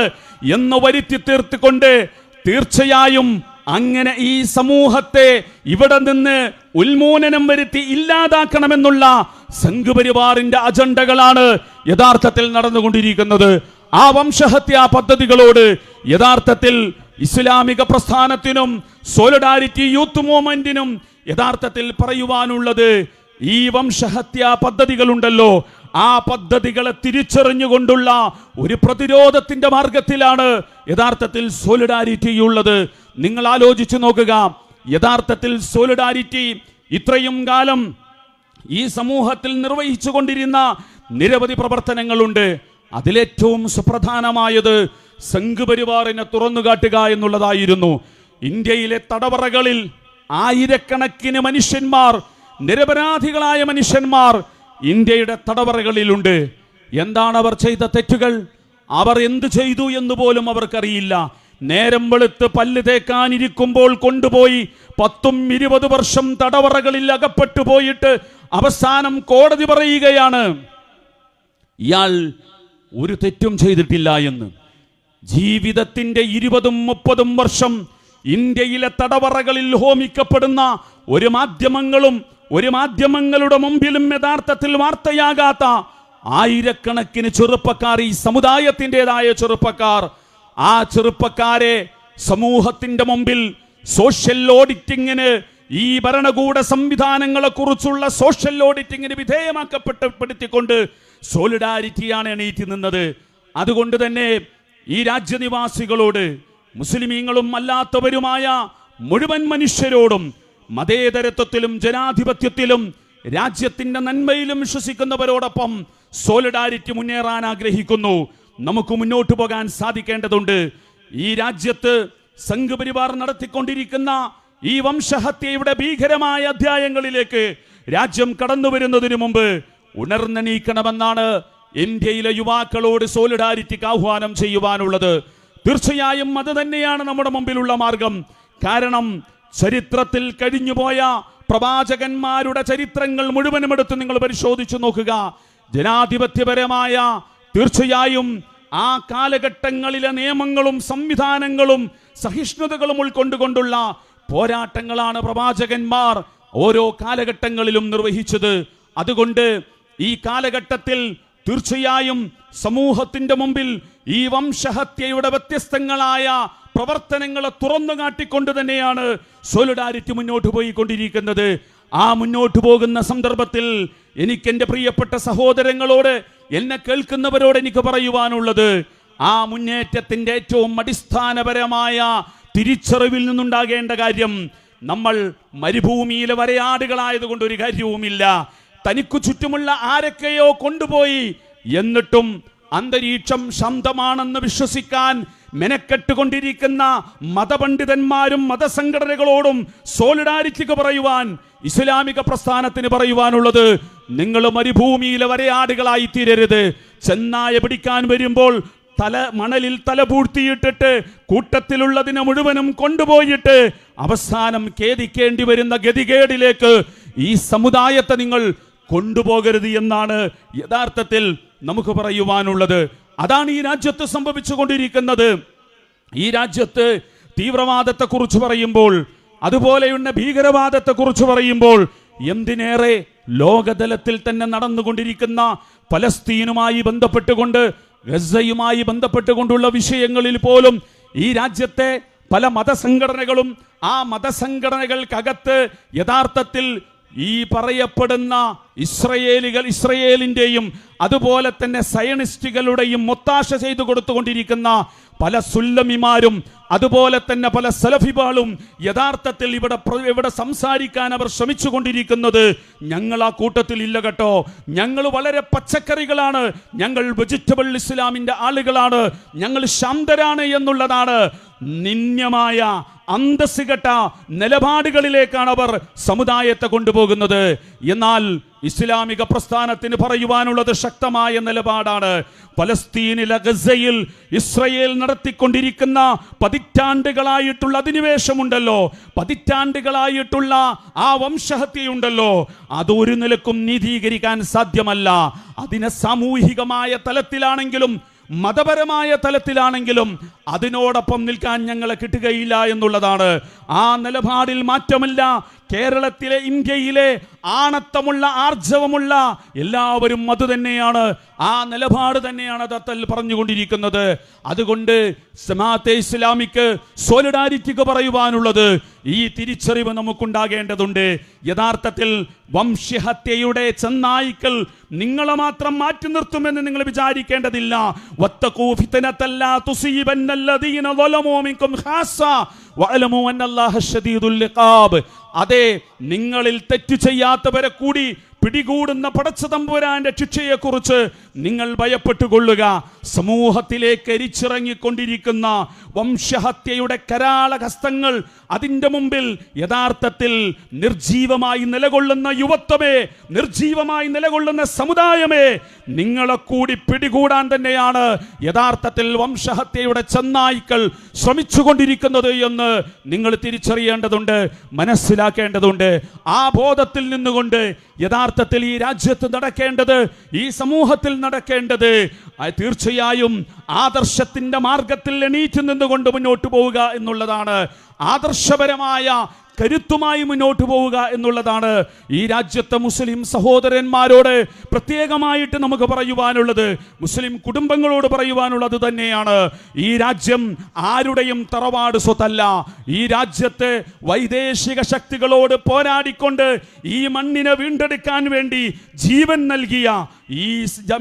എന്ന് വരുത്തി തീർത്തുകൊണ്ട് തീർച്ചയായും അങ്ങനെ ഈ സമൂഹത്തെ ഇവിടെ നിന്ന് ഉന്മൂലനം വരുത്തി ഇല്ലാതാക്കണമെന്നുള്ള സംഘപരിവാറിന്റെ അജണ്ടകളാണ് യഥാർത്ഥത്തിൽ നടന്നുകൊണ്ടിരിക്കുന്നത്. ആ വംശഹത്യാ പദ്ധതികളോട് യഥാർത്ഥത്തിൽ ഇസ്ലാമിക പ്രസ്ഥാനത്തിനും സോളിഡാരിറ്റി യൂത്ത് മൂവ്മെന്റിനും യഥാർത്ഥത്തിൽ പറയുവാനുള്ളത്, ഈ വംശഹത്യാ പദ്ധതികളുണ്ടല്ലോ, ആ പദ്ധതികളെ തിരിച്ചറിഞ്ഞുകൊണ്ടുള്ള ഒരു പ്രതിരോധത്തിന്റെ മാർഗത്തിലാണ് യഥാർത്ഥത്തിൽ സോളിഡാരിറ്റി ഉള്ളത്. നിങ്ങൾ ആലോചിച്ചു നോക്കുക, യഥാർത്ഥത്തിൽ സോളിഡാരിറ്റി ഇത്രയും കാലം ഈ സമൂഹത്തിൽ നിർവഹിച്ചു കൊണ്ടിരുന്ന നിരവധി പ്രവർത്തനങ്ങളുണ്ട്. അതിലേറ്റവും സുപ്രധാനമായത് സംഘപരിവാറിനെ തുറന്നുകാട്ടുക എന്നുള്ളതായിരുന്നു. ഇന്ത്യയിലെ തടവറകളിൽ ആയിരക്കണക്കിന് മനുഷ്യന്മാർ, നിരപരാധികളായ മനുഷ്യന്മാർ ഇന്ത്യയുടെ തടവറകളിലുണ്ട്. എന്താണ് അവർ ചെയ്ത തെറ്റുകൾ? അവർ എന്ത് ചെയ്തു എന്ന് പോലും അവർക്കറിയില്ല. നേരം വെളുത്ത് പല്ല് തേക്കാനിരിക്കുമ്പോൾ കൊണ്ടുപോയി 10-20 വർഷം തടവറകളിൽ അകപ്പെട്ടു പോയിട്ട് അവസാനം കോടതി പറയുകയാണ് ഇയാൾ ഒരു തെറ്റും ചെയ്തിട്ടില്ല എന്ന്. ജീവിതത്തിന്റെ 20-30 വർഷം ഇന്ത്യയിലെ തടവറകളിൽ ഹോമിക്കപ്പെടുന്ന ഒരു മാധ്യമങ്ങളുടെ മുമ്പിലും യഥാർത്ഥത്തിൽ വാർത്തയാകാത്ത ആയിരക്കണക്കിന് ചെറുപ്പക്കാർ, ഈ സമുദായത്തിൻ്റെതായ ചെറുപ്പക്കാർ, ആ ചെറുപ്പക്കാരെ സമൂഹത്തിന്റെ മുമ്പിൽ സോഷ്യൽ ഓഡിറ്റിങ്ങിന്, ഈ ഭരണകൂട സംവിധാനങ്ങളെ കുറിച്ചുള്ള സോഷ്യൽ ഓഡിറ്റിങ്ങിന് വിധേയമാക്കപ്പെടുത്തിക്കൊണ്ട് സോളിഡാരിറ്റിയാണ് എണീറ്റ് നിന്നത്. അതുകൊണ്ട് തന്നെ ഈ രാജ്യനിവാസികളോട്, മുസ്ലിമീങ്ങളും അല്ലാത്തവരുമായ മുഴുവൻ മനുഷ്യരോടും മതേതരത്വത്തിലും ജനാധിപത്യത്തിലും രാജ്യത്തിന്റെ നന്മയിലും വിശ്വസിക്കുന്നവരോടൊപ്പം സോളിഡാരിറ്റി മുന്നേറാൻ ആഗ്രഹിക്കുന്നു. നമുക്ക് മുന്നോട്ട് പോകാൻ സാധിക്കേണ്ടതുണ്ട്. ഈ രാജ്യത്ത് സംഘപരിവാർ നടത്തിക്കൊണ്ടിരിക്കുന്ന ഈ വംശഹത്യയുടെ ഭീകരമായ അധ്യായങ്ങളിലേക്ക് രാജ്യം കടന്നു വരുന്നതിന് മുമ്പ് ഉണർന്നെണീക്കണമെന്നാണ് ഇന്ത്യയിലെ യുവാക്കളോട് സോളിഡാരിറ്റിക്ക് ആഹ്വാനം ചെയ്യുവാനുള്ളത്. തീർച്ചയായും അത് തന്നെയാണ് നമ്മുടെ മുമ്പിലുള്ള മാർഗം. കാരണം ചരിത്രത്തിൽ കഴിഞ്ഞുപോയ പ്രവാചകന്മാരുടെ ചരിത്രങ്ങൾ മുഴുവനും എടുത്ത് നിങ്ങൾ പരിശോധിച്ചു നോക്കുക. ജനാധിപത്യപരമായ, തീർച്ചയായും ആ കാലഘട്ടങ്ങളിലെ നിയമങ്ങളും സംവിധാനങ്ങളും സഹിഷ്ണുതകളും ഉൾക്കൊണ്ടുകൊണ്ടുള്ള പോരാട്ടങ്ങളാണ് പ്രവാചകന്മാർ ഓരോ കാലഘട്ടങ്ങളിലും നിർവഹിച്ചത്. അതുകൊണ്ട് ഈ കാലഘട്ടത്തിൽ തീർച്ചയായും സമൂഹത്തിന്റെ മുമ്പിൽ ഈ വംശഹത്യയുടെ വ്യത്യസ്തങ്ങളായ പ്രവർത്തനങ്ങളെ തുറന്നു കാട്ടിക്കൊണ്ട് തന്നെയാണ് സോളിഡാരിറ്റി മുന്നോട്ട് പോയിക്കൊണ്ടിരിക്കുന്നത്. ആ മുന്നോട്ട് പോകുന്ന സന്ദർഭത്തിൽ എനിക്ക് എൻ്റെ പ്രിയപ്പെട്ട സഹോദരങ്ങളോട്, എന്നെ കേൾക്കുന്നവരോട് എനിക്ക് പറയുവാനുള്ളത്, ആ മുന്നേറ്റത്തിന്റെ ഏറ്റവും അടിസ്ഥാനപരമായ തിരിച്ചറിവിൽ നിന്നുണ്ടാകേണ്ട കാര്യം, നമ്മൾ മരുഭൂമിയിലെ വരയാടുകളായതുകൊണ്ട് ഒരു കാര്യവുമില്ല. തനിക്കു ചുറ്റുമുള്ള ആരൊക്കെയോ കൊണ്ടുപോയി, എന്നിട്ടും അന്തരീക്ഷം ശാന്തമാണെന്ന് വിശ്വസിക്കാൻ മെനക്കെട്ടുകൊണ്ടിരിക്കുന്ന മതപണ്ഡിതന്മാരും മതസംഘടനകളോടും സോളിഡാരിറ്റിക്ക് പറയുവാൻ, ഇസ്ലാമിക പ്രസ്ഥാനത്തിന് പറയുവാനുള്ളത്, നിങ്ങൾ മരുഭൂമിയിലെ വരയാടുകളായി തീരരുത്. ചെന്നായ പിടിക്കാൻ വരുമ്പോൾ മണലിൽ തല പൂഴ്ത്തിയിട്ടിട്ട് കൂട്ടത്തിലുള്ളതിനെ മുഴുവനും കൊണ്ടുപോയിട്ട് അവസാനം ഖേദിക്കേണ്ടി വരുന്ന ഗതികേടിലേക്ക് ഈ സമുദായത്തെ നിങ്ങൾ കൊണ്ടുപോകരുത് എന്നാണ് യഥാർത്ഥത്തിൽ നമുക്ക് പറയുവാനുള്ളത്. അതാണ് ഈ രാജ്യത്ത് സംഭവിച്ചുകൊണ്ടിരിക്കുന്നത്. ഈ രാജ്യത്ത് തീവ്രവാദത്തെക്കുറിച്ച് പറയുമ്പോൾ, അതുപോലെയുള്ള ഭീകരവാദത്തെക്കുറിച്ച് പറയുമ്പോൾ, എന്തിനേറെ ലോകതലത്തിൽ തന്നെ നടന്നുകൊണ്ടിരിക്കുന്ന ഫലസ്തീനുമായി ബന്ധപ്പെട്ടുകൊണ്ട്, ഗസയുമായി ബന്ധപ്പെട്ടുകൊണ്ടുള്ള വിഷയങ്ങളിൽ പോലും ഈ രാജ്യത്തെ പല മതസംഘടനകളും ആ മതസംഘടനകൾക്കകത്ത് യഥാർത്ഥത്തിൽ ഈ പറയപ്പെടുന്ന ഇസ്രയേലിന്റെയും അതുപോലെ തന്നെ സയനിസ്റ്റുകളുടെയും ഒത്താശ ചെയ്തു കൊടുത്തുകൊണ്ടിരിക്കുന്ന പല സുല്ലമിമാരും അതുപോലെ തന്നെ പല സലഫിബാളും യഥാർത്ഥത്തിൽ ഇവിടെ സംസാരിക്കാൻ അവർ ശ്രമിച്ചുകൊണ്ടിരിക്കുന്നത്, ഞങ്ങൾ ആ കൂട്ടത്തിൽ ഇല്ല കേട്ടോ, ഞങ്ങൾ വളരെ പച്ചക്കറികളാണ്, ഞങ്ങൾ വെജിറ്റബിൾ ഇസ്ലാമിന്റെ ആളുകളാണ്, ഞങ്ങൾ ശാന്തരാണ് എന്നുള്ളതാണ് നിന്ദ്യമായ അന്തസ് കെട്ട നിലപാടുകളിലേക്കാണ് അവർ സമുദായത്തെ കൊണ്ടുപോകുന്നത്. എന്നാൽ ഇസ്ലാമിക പ്രസ്ഥാനത്തിന് പറയുവാനുള്ളത് ശക്തമായ നിലപാടാണ്. പലസ്തീനിലെ ഗസയിൽ ഇസ്രയേൽ നടത്തിക്കൊണ്ടിരിക്കുന്ന പതിറ്റാണ്ടുകളായിട്ടുള്ള അധിനിവേശമുണ്ടല്ലോ, പതിറ്റാണ്ടുകളായിട്ടുള്ള ആ വംശഹത്യയുണ്ടല്ലോ, അതൊരു നിലക്കും നീതീകരിക്കാൻ സാധ്യമല്ല. അതിനെ സാമൂഹികമായ തലത്തിലാണെങ്കിലും മതപരമായ തലത്തിലാണെങ്കിലും അതിനോടൊപ്പം നിൽക്കാൻ ഞങ്ങളെ കിട്ടുകയില്ല എന്നുള്ളതാണ്. ആ നിലപാടിൽ മാറ്റമില്ല. കേരളത്തിലെ, ഇന്ത്യയിലെ ആണത്തമുള്ള ആർജവമുള്ള എല്ലാവരും അതുതന്നെയാണ്, ആ നിലപാട് തന്നെയാണ് ദത്തൽ പറഞ്ഞുകൊണ്ടിരിക്കുന്നത്. അതുകൊണ്ട് ജമാഅത്തെ ഇസ്ലാമിക്ക് സോളിഡാരിറ്റിക്ക് പറയുവാനുള്ളത്, ഈ തിരിച്ചറിവ് നമുക്കുണ്ടാകേണ്ടതുണ്ട്. യഥാർത്ഥത്തിൽ വംശഹത്യയുടെ ചെന്നായ്ക്കൾ നിങ്ങളെ മാത്രം മാറ്റി നിർത്തുമെന്ന് നിങ്ങൾ വിചാരിക്കേണ്ടതില്ല. വത്തഖൂ ഫിത്നതൻ ലാ തുസീബന്നല്ലദീന ളലമൂ മിൻകും ഖാസ്സ വഅലമൂ അന്നല്ലാഹ ശദീദുൽ ഇഖാബ്. അതെ, നിങ്ങളിൽ തെറ്റ് ചെയ്യാത്തവരെ കൂടി പിടികൂടുന്ന പടച്ചതമ്പുരാന്റെ ശിക്ഷയെക്കുറിച്ച് നിങ്ങൾ ഭയപ്പെട്ടുകൊള്ളുക. സമൂഹത്തിലേക്ക് എരിച്ചിറങ്ങിക്കൊണ്ടിരിക്കുന്ന വംശഹത്യയുടെ കരാള ഹസ്തങ്ങൾ, അതിൻ്റെ മുമ്പിൽ യഥാർത്ഥത്തിൽ നിർജീവമായി നിലകൊള്ളുന്ന യുവത്വമേ, നിർജീവമായി നിലകൊള്ളുന്ന സമുദായമേ, നിങ്ങളെ കൂടി പിടികൂടാൻ തന്നെയാണ് യഥാർത്ഥത്തിൽ വംശഹത്യയുടെ ചെന്നായ്ക്കൾ ശ്രമിച്ചുകൊണ്ടിരിക്കുന്നത് എന്ന് നിങ്ങൾ തിരിച്ചറിയേണ്ടതുണ്ട്, മനസ്സിലാക്കേണ്ടതുണ്ട്. ആ ബോധത്തിൽ നിന്നുകൊണ്ട് യഥാർത്ഥത്തിൽ ഈ രാജ്യത്ത് നടക്കേണ്ടത്, ഈ സമൂഹത്തിൽ നടക്കേണ്ടത് തീർച്ചയായും ആദർശത്തിന്റെ മാർഗത്തിൽ എണീറ്റ് നിന്നുകൊണ്ട് മുന്നോട്ട് പോവുക എന്നുള്ളതാണ്. ആദർശപരമായ കരുത്തുമായി മുന്നോട്ട് പോവുക എന്നുള്ളതാണ് ഈ രാജ്യത്തെ മുസ്ലിം സഹോദരന്മാരോട് പ്രത്യേകമായിട്ട് നമുക്ക് പറയുവാനുള്ളത്, മുസ്ലിം കുടുംബങ്ങളോട് പറയുവാനുള്ളത് തന്നെയാണ്. ഈ രാജ്യം ആരുടെയും തറവാട് സ്വത്തല്ല. ഈ രാജ്യത്തെ വൈദേശിക ശക്തികളോട് പോരാടിക്കൊണ്ട് ഈ മണ്ണിനെ വീണ്ടെടുക്കാൻ വേണ്ടി ജീവൻ നൽകിയ, ഈ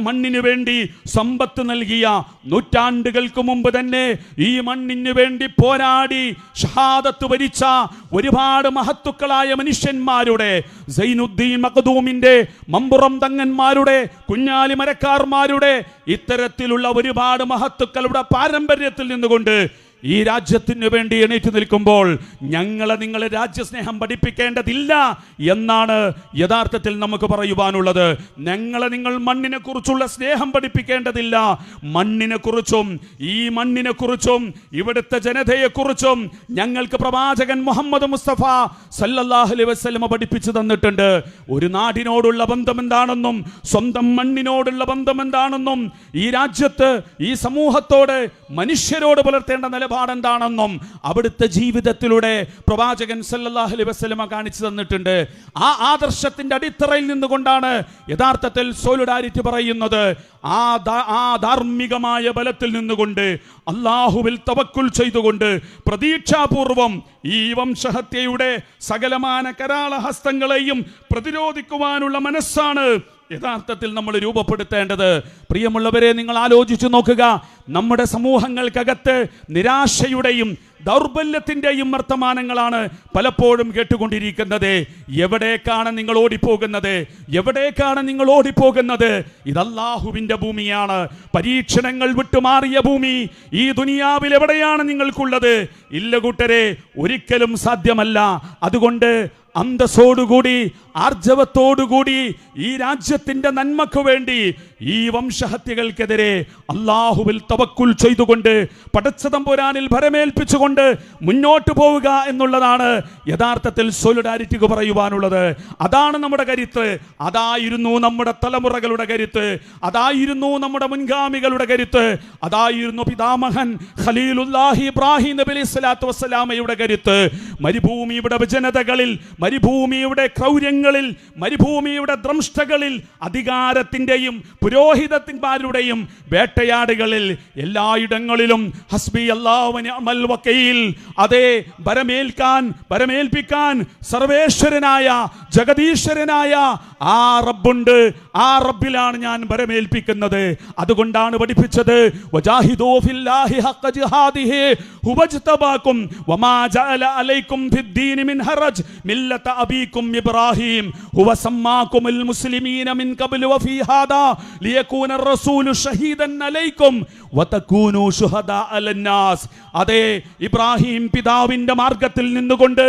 മണ്ണിനു വേണ്ടി സമ്പത്ത് നൽകിയ, നൂറ്റാണ്ടുകൾക്ക് മുമ്പ് തന്നെ ഈ മണ്ണിനു വേണ്ടി പോരാടി ഷഹാദത്ത് വരിച്ച ഒരുപാട് മഹത്തുക്കളായ മനുഷ്യന്മാരുടെ, സൈനുദ്ദീൻ മഖ്ദൂമിന്റെ, മമ്പുറം തങ്ങന്മാരുടെ, കുഞ്ഞാലി മരക്കാർമാരുടെ, ഇത്തരത്തിലുള്ള ഒരുപാട് മഹത്തുക്കളുടെ പാരമ്പര്യത്തിൽ നിന്നുകൊണ്ട് ഈ രാജ്യത്തിന് വേണ്ടി എണീറ്റ് നിൽക്കുമ്പോൾ നിങ്ങളെ രാജ്യസ്നേഹം പഠിപ്പിക്കേണ്ടതില്ല എന്നാണ് യഥാർത്ഥത്തിൽ നമുക്ക് പറയുവാനുള്ളത്. നിങ്ങൾ മണ്ണിനെ കുറിച്ചുള്ള സ്നേഹം പഠിപ്പിക്കേണ്ടതില്ല. മണ്ണിനെ കുറിച്ചും ഈ മണ്ണിനെ കുറിച്ചും ഇവിടുത്തെ ജനതയെക്കുറിച്ചും ഞങ്ങൾക്ക് പ്രവാചകൻ മുഹമ്മദ് മുസ്തഫ സല്ലല്ലാഹു അലൈഹി വസല്ലം പഠിപ്പിച്ചു തന്നിട്ടുണ്ട്. ഒരു നാടിനോടുള്ള ബന്ധം എന്താണെന്നും സ്വന്തം മണ്ണിനോടുള്ള ബന്ധം എന്താണെന്നും ഈ രാജ്യത്ത് ഈ സമൂഹത്തോട് മനുഷ്യരോട് പുലർത്തേണ്ട നിലപാടെന്താണെന്നും അവിടുത്തെ ജീവിതത്തിലൂടെ പ്രവാചകൻ സല്ലല്ലാഹു അലൈഹി വസല്ലം കാണിച്ചു തന്നിട്ടുണ്ട്. ആ ആദർശത്തിന്റെ അടിത്തറയിൽ നിന്നുകൊണ്ടാണ് യഥാർത്ഥത്തിൽ സോളിഡാരിറ്റി പറയുന്നത്. ആ ധാർമ്മികമായ ബലത്തിൽ നിന്നുകൊണ്ട് അല്ലാഹുവിൽ തവക്കുൽ ചെയ്തുകൊണ്ട് പ്രതീക്ഷാപൂർവം ഈ വംശഹത്യയുടെ സകലമാന കരാളഹസ്തങ്ങളെയും പ്രതിരോധിക്കുവാനുള്ള മനസ്സാണ് യഥാർത്ഥത്തിൽ നമ്മൾ രൂപപ്പെടുത്തേണ്ടത്. പ്രിയമുള്ളവരെ, നിങ്ങൾ ആലോചിച്ചു നോക്കുക. നമ്മുടെ സമൂഹങ്ങൾക്കകത്ത് നിരാശയുടെയും ദൗർബല്യത്തിൻ്റെയും വർത്തമാനങ്ങളാണ് പലപ്പോഴും കേട്ടുകൊണ്ടിരിക്കുന്നത്. എവിടേക്കാണ് നിങ്ങൾ ഓടിപ്പോകുന്നത്? എവിടേക്കാണ് നിങ്ങൾ ഓടിപ്പോകുന്നത്? ഇത് അല്ലാഹുവിൻ്റെ ഭൂമിയാണ്, പരീക്ഷണങ്ങൾ വിട്ടുമാറിയ ഭൂമി. ഈ ദുനിയാവിൽ എവിടെയാണ് നിങ്ങൾക്കുള്ളത്? ഇല്ല കൂട്ടരെ, ഒരിക്കലും സാധ്യമല്ല. അതുകൊണ്ട് അന്തസ്സോടുകൂടി, ആർജവത്തോടുകൂടി ഈ രാജ്യത്തിൻ്റെ നന്മക്ക് വേണ്ടി, ഈ വംശഹത്യകൾക്കെതിരെ അള്ളാഹുവിൽ തവക്കുൽ ചെയ്തുകൊണ്ട് പടച്ചതമ്പുരാനിൽ ഭരമേൽപ്പിച്ചുകൊണ്ട് മുന്നോട്ട് പോവുക എന്നുള്ളതാണ് യഥാർത്ഥത്തിൽ സോളിഡാരിറ്റിക്ക് പറയുവാനുള്ളത്. അതാണ് നമ്മുടെ കരുത്ത്, അതായിരുന്നു നമ്മുടെ തലമുറകളുടെ കരുത്ത്, അതായിരുന്നു നമ്മുടെ മുൻഗാമികളുടെ കരുത്ത്, അതായിരുന്നു പിതാമഹൻ ഖലീലുല്ലാഹി ഇബ്രാഹിം നബി അലൈഹി സ്വലാത്തു വസ്സലാമയുടെ കരുത്ത്. മരുഭൂമിയുടെ വിജനതകളിൽ, മരുഭൂമിയുടെ ക്രൗര്യങ്ങളിൽ, മരുഭൂമിയുടെ ദ്രംഷ്ടകളിൽ, അധികാരത്തിന്റെയും പുരോഹിതന്മാരുടെയും വേട്ടയാടുകളിൽ എല്ലായിടങ്ങളിലും ഹസ്ബി അല്ലാഹു വ നിഅമൽ വകീൽ, അതേ ഭരമേൽപ്പിക്കാൻ സർവേശ്വരനായ ജഗദീശ്വരനായ ആ റബ്ബുണ്ട്, ആ റബ്ബിലാണ് ഞാൻ ഭരമേൽപ്പിക്കുന്നത്. അതുകൊണ്ടാണ് പഠിപ്പിച്ചത് വജാഹിദൂ ഫില്ലാഹി ഹഖ ജിഹാദിഹി ഹുവജ്തബാകും വമാ ജഅല അലൈക്കും ഫിദ്ദീനി മിൻ ഹറജ് മില്ലത അബീകും ഇബ്രാഹിം ഹുവ സമ്മാകുമുൽ മുസ്ലിമീന മിൻ ഖബ്ലു വഫീ ഹാദാ ലിയകൂന റസൂലു ഷഹീദൻ അലൈക്കും വതകൂനു ശുഹദാ അലന്നാസ്. അതേ, ഇബ്രാഹിം പിതാവിന്റെ മാർഗത്തിൽ നിന്നുകൊണ്ട്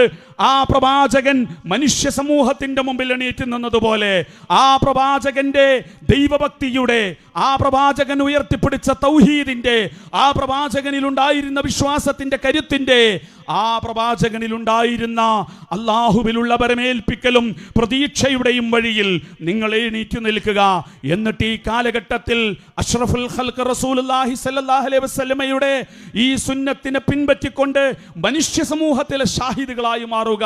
ആ പ്രവാചകൻ മനുഷ്യ സമൂഹത്തിന്റെ മുമ്പിൽ എണീറ്റ് നിന്നതുപോലെ ആ പ്രവാചകന്റെ ദൈവഭക്തിയുടെ, ആ പ്രവാചകൻ ഉയർത്തിപ്പിടിച്ച തൗഹീദിന്റെ, ആ പ്രവാചകനിൽ ഉണ്ടായിരുന്ന വിശ്വാസത്തിന്റെ കരുത്തിന്റെ, ആ പ്രവാചകനിൽ ഉണ്ടായിരുന്ന അള്ളാഹുവിലുള്ള ഭരമേൽപ്പിക്കലും പ്രതീക്ഷയുടെയും വഴിയിൽ നിങ്ങൾ എണീറ്റ് നിൽക്കുക. എന്നിട്ട് ഈ കാലഘട്ടത്തിൽ അഷ്റഫുൽ ഖൽഖ് റസൂലുള്ളാഹി സ്വല്ലല്ലാഹു അലൈഹി വസല്ലമയുടെ ഈ സുന്നത്തിനെ പിൻപറ്റിക്കൊണ്ട് മനുഷ്യ സമൂഹത്തിലെ ഷാഹിദുകളായി മാറുക.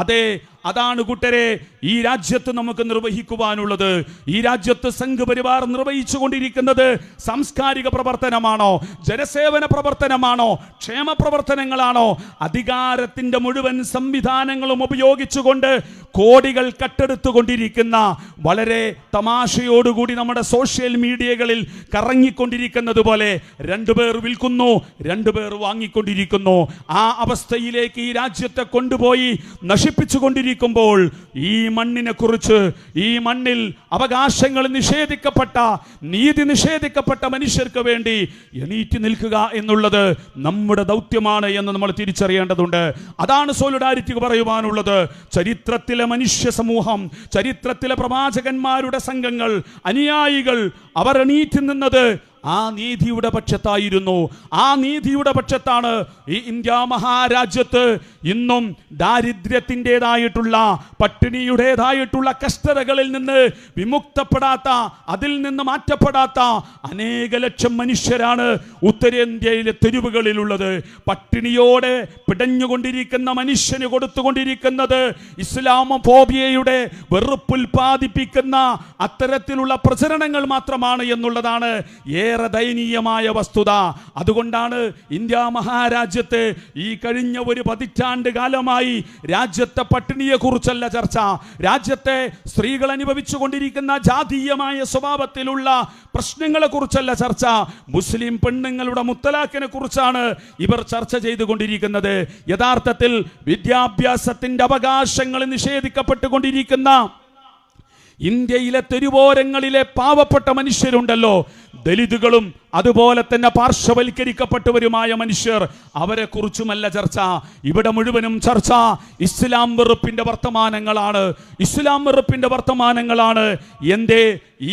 അതെ, അതാണ് കൂട്ടരെ ഈ രാജ്യത്ത് നമുക്ക് നിർവഹിക്കുവാനുള്ളത്. ഈ രാജ്യത്ത് സംഘപരിവാർ നിർവഹിച്ചു കൊണ്ടിരിക്കുന്നത് സാംസ്കാരിക പ്രവർത്തനമാണോ, ജനസേവന പ്രവർത്തനമാണോ, ക്ഷേമ പ്രവർത്തനങ്ങളാണോ? അധികാരത്തിന്റെ മുഴുവൻ സംവിധാനങ്ങളും ഉപയോഗിച്ചുകൊണ്ട് കോടികൾ കട്ടെടുത്തുകൊണ്ടിരിക്കുന്ന, വളരെ തമാശയോടുകൂടി നമ്മുടെ സോഷ്യൽ മീഡിയകളിൽ കറങ്ങിക്കൊണ്ടിരിക്കുന്നത് പോലെ രണ്ടുപേർ വിൽക്കുന്നു, രണ്ടുപേർ വാങ്ങിക്കൊണ്ടിരിക്കുന്നു. ആ അവസ്ഥയിലേക്ക് ഈ രാജ്യത്തെ കൊണ്ടുപോയി നശിപ്പിച്ചുകൊണ്ടിരിക്കുമ്പോൾ ഈ മണ്ണിനെ കുറിച്ച്, ഈ മണ്ണിൽ അവകാശങ്ങൾ നിഷേധിക്കപ്പെട്ട, നീതി നിഷേധിക്കപ്പെട്ട മനുഷ്യർക്ക് വേണ്ടി എണീറ്റ് നിൽക്കുക എന്നുള്ളത് നമ്മുടെ ദൗത്യമാണ് എന്ന് നമ്മൾ തിരിച്ചറിയേണ്ടതുണ്ട്. അതാണ് സോളിഡാരിറ്റി പറയുവാനുള്ളത്. ചരിത്രത്തിലെ മനുഷ്യ സമൂഹം, ചരിത്രത്തിലെ പ്രവാചകന്മാരുടെ സംഘങ്ങൾ, അനുയായികൾ, അവർ എണീറ്റ് നിന്നത് ആ നീതിയുടെ പക്ഷത്തായിരുന്നു. ആ നീതിയുടെ പക്ഷത്താണ് ഈ ഇന്ത്യ മഹാരാജ്യത്ത് ഇന്നും ദാരിദ്ര്യത്തിൻ്റെതായിട്ടുള്ള, പട്ടിണിയുടേതായിട്ടുള്ള കഷ്ടതകളിൽ നിന്ന് വിമുക്തപ്പെടാത്ത, അതിൽ നിന്ന് മാറ്റപ്പെടാത്ത അനേക ലക്ഷം മനുഷ്യരാണ് ഉത്തരേന്ത്യയിലെ തെരുവുകളിലുള്ളത്. പട്ടിണിയോടെ പിടഞ്ഞുകൊണ്ടിരിക്കുന്ന മനുഷ്യന് കൊടുത്തുകൊണ്ടിരിക്കുന്നത് ഇസ്ലാമോഫോബിയയുടെ വെറുപ്പുൽപാദിപ്പിക്കുന്ന അത്തരത്തിലുള്ള പ്രചരണങ്ങൾ മാത്രമാണ് എന്നുള്ളതാണ് ഏറെ ദയനീയമായ വസ്തുത. അതുകൊണ്ടാണ് ഇന്ത്യ മഹാരാജ്യത്ത് ഈ കഴിഞ്ഞ ഒരു പതിറ്റാണ്ട് കാലമായി രാജ്യത്തെ പട്ടിണിയെ കുറിച്ചല്ല ചർച്ച, രാജ്യത്തെ സ്ത്രീകൾ അനുഭവിച്ചു കൊണ്ടിരിക്കുന്ന ജാതീയമായ സ്വഭാവത്തിലുള്ള പ്രശ്നങ്ങളെ കുറിച്ചല്ല ചർച്ച, മുസ്ലിം പെണ്ണുങ്ങളുടെ മുത്തലാഖിനെ കുറിച്ചാണ് ഇവർ ചർച്ച ചെയ്തുകൊണ്ടിരിക്കുന്നത്. യഥാർത്ഥത്തിൽ വിദ്യാഭ്യാസത്തിന്റെ അവകാശങ്ങൾ നിഷേധിക്കപ്പെട്ടുകൊണ്ടിരിക്കുന്ന ഇന്ത്യയിലെ തെരുവോരങ്ങളിലെ പാവപ്പെട്ട മനുഷ്യരുണ്ടല്ലോ, ദലിതുകളും അതുപോലെ തന്നെ പാർശ്വവൽക്കരിക്കപ്പെട്ടവരുമായ മനുഷ്യർ, അവരെ കുറിച്ചുമല്ല ചർച്ച. ഇവിടെ മുഴുവനും ചർച്ച ഇസ്ലാം വെറുപ്പിന്റെ വർത്തമാനങ്ങളാണ്, ഇസ്ലാം വെറുപ്പിന്റെ വർത്തമാനങ്ങളാണ്. എന്തേ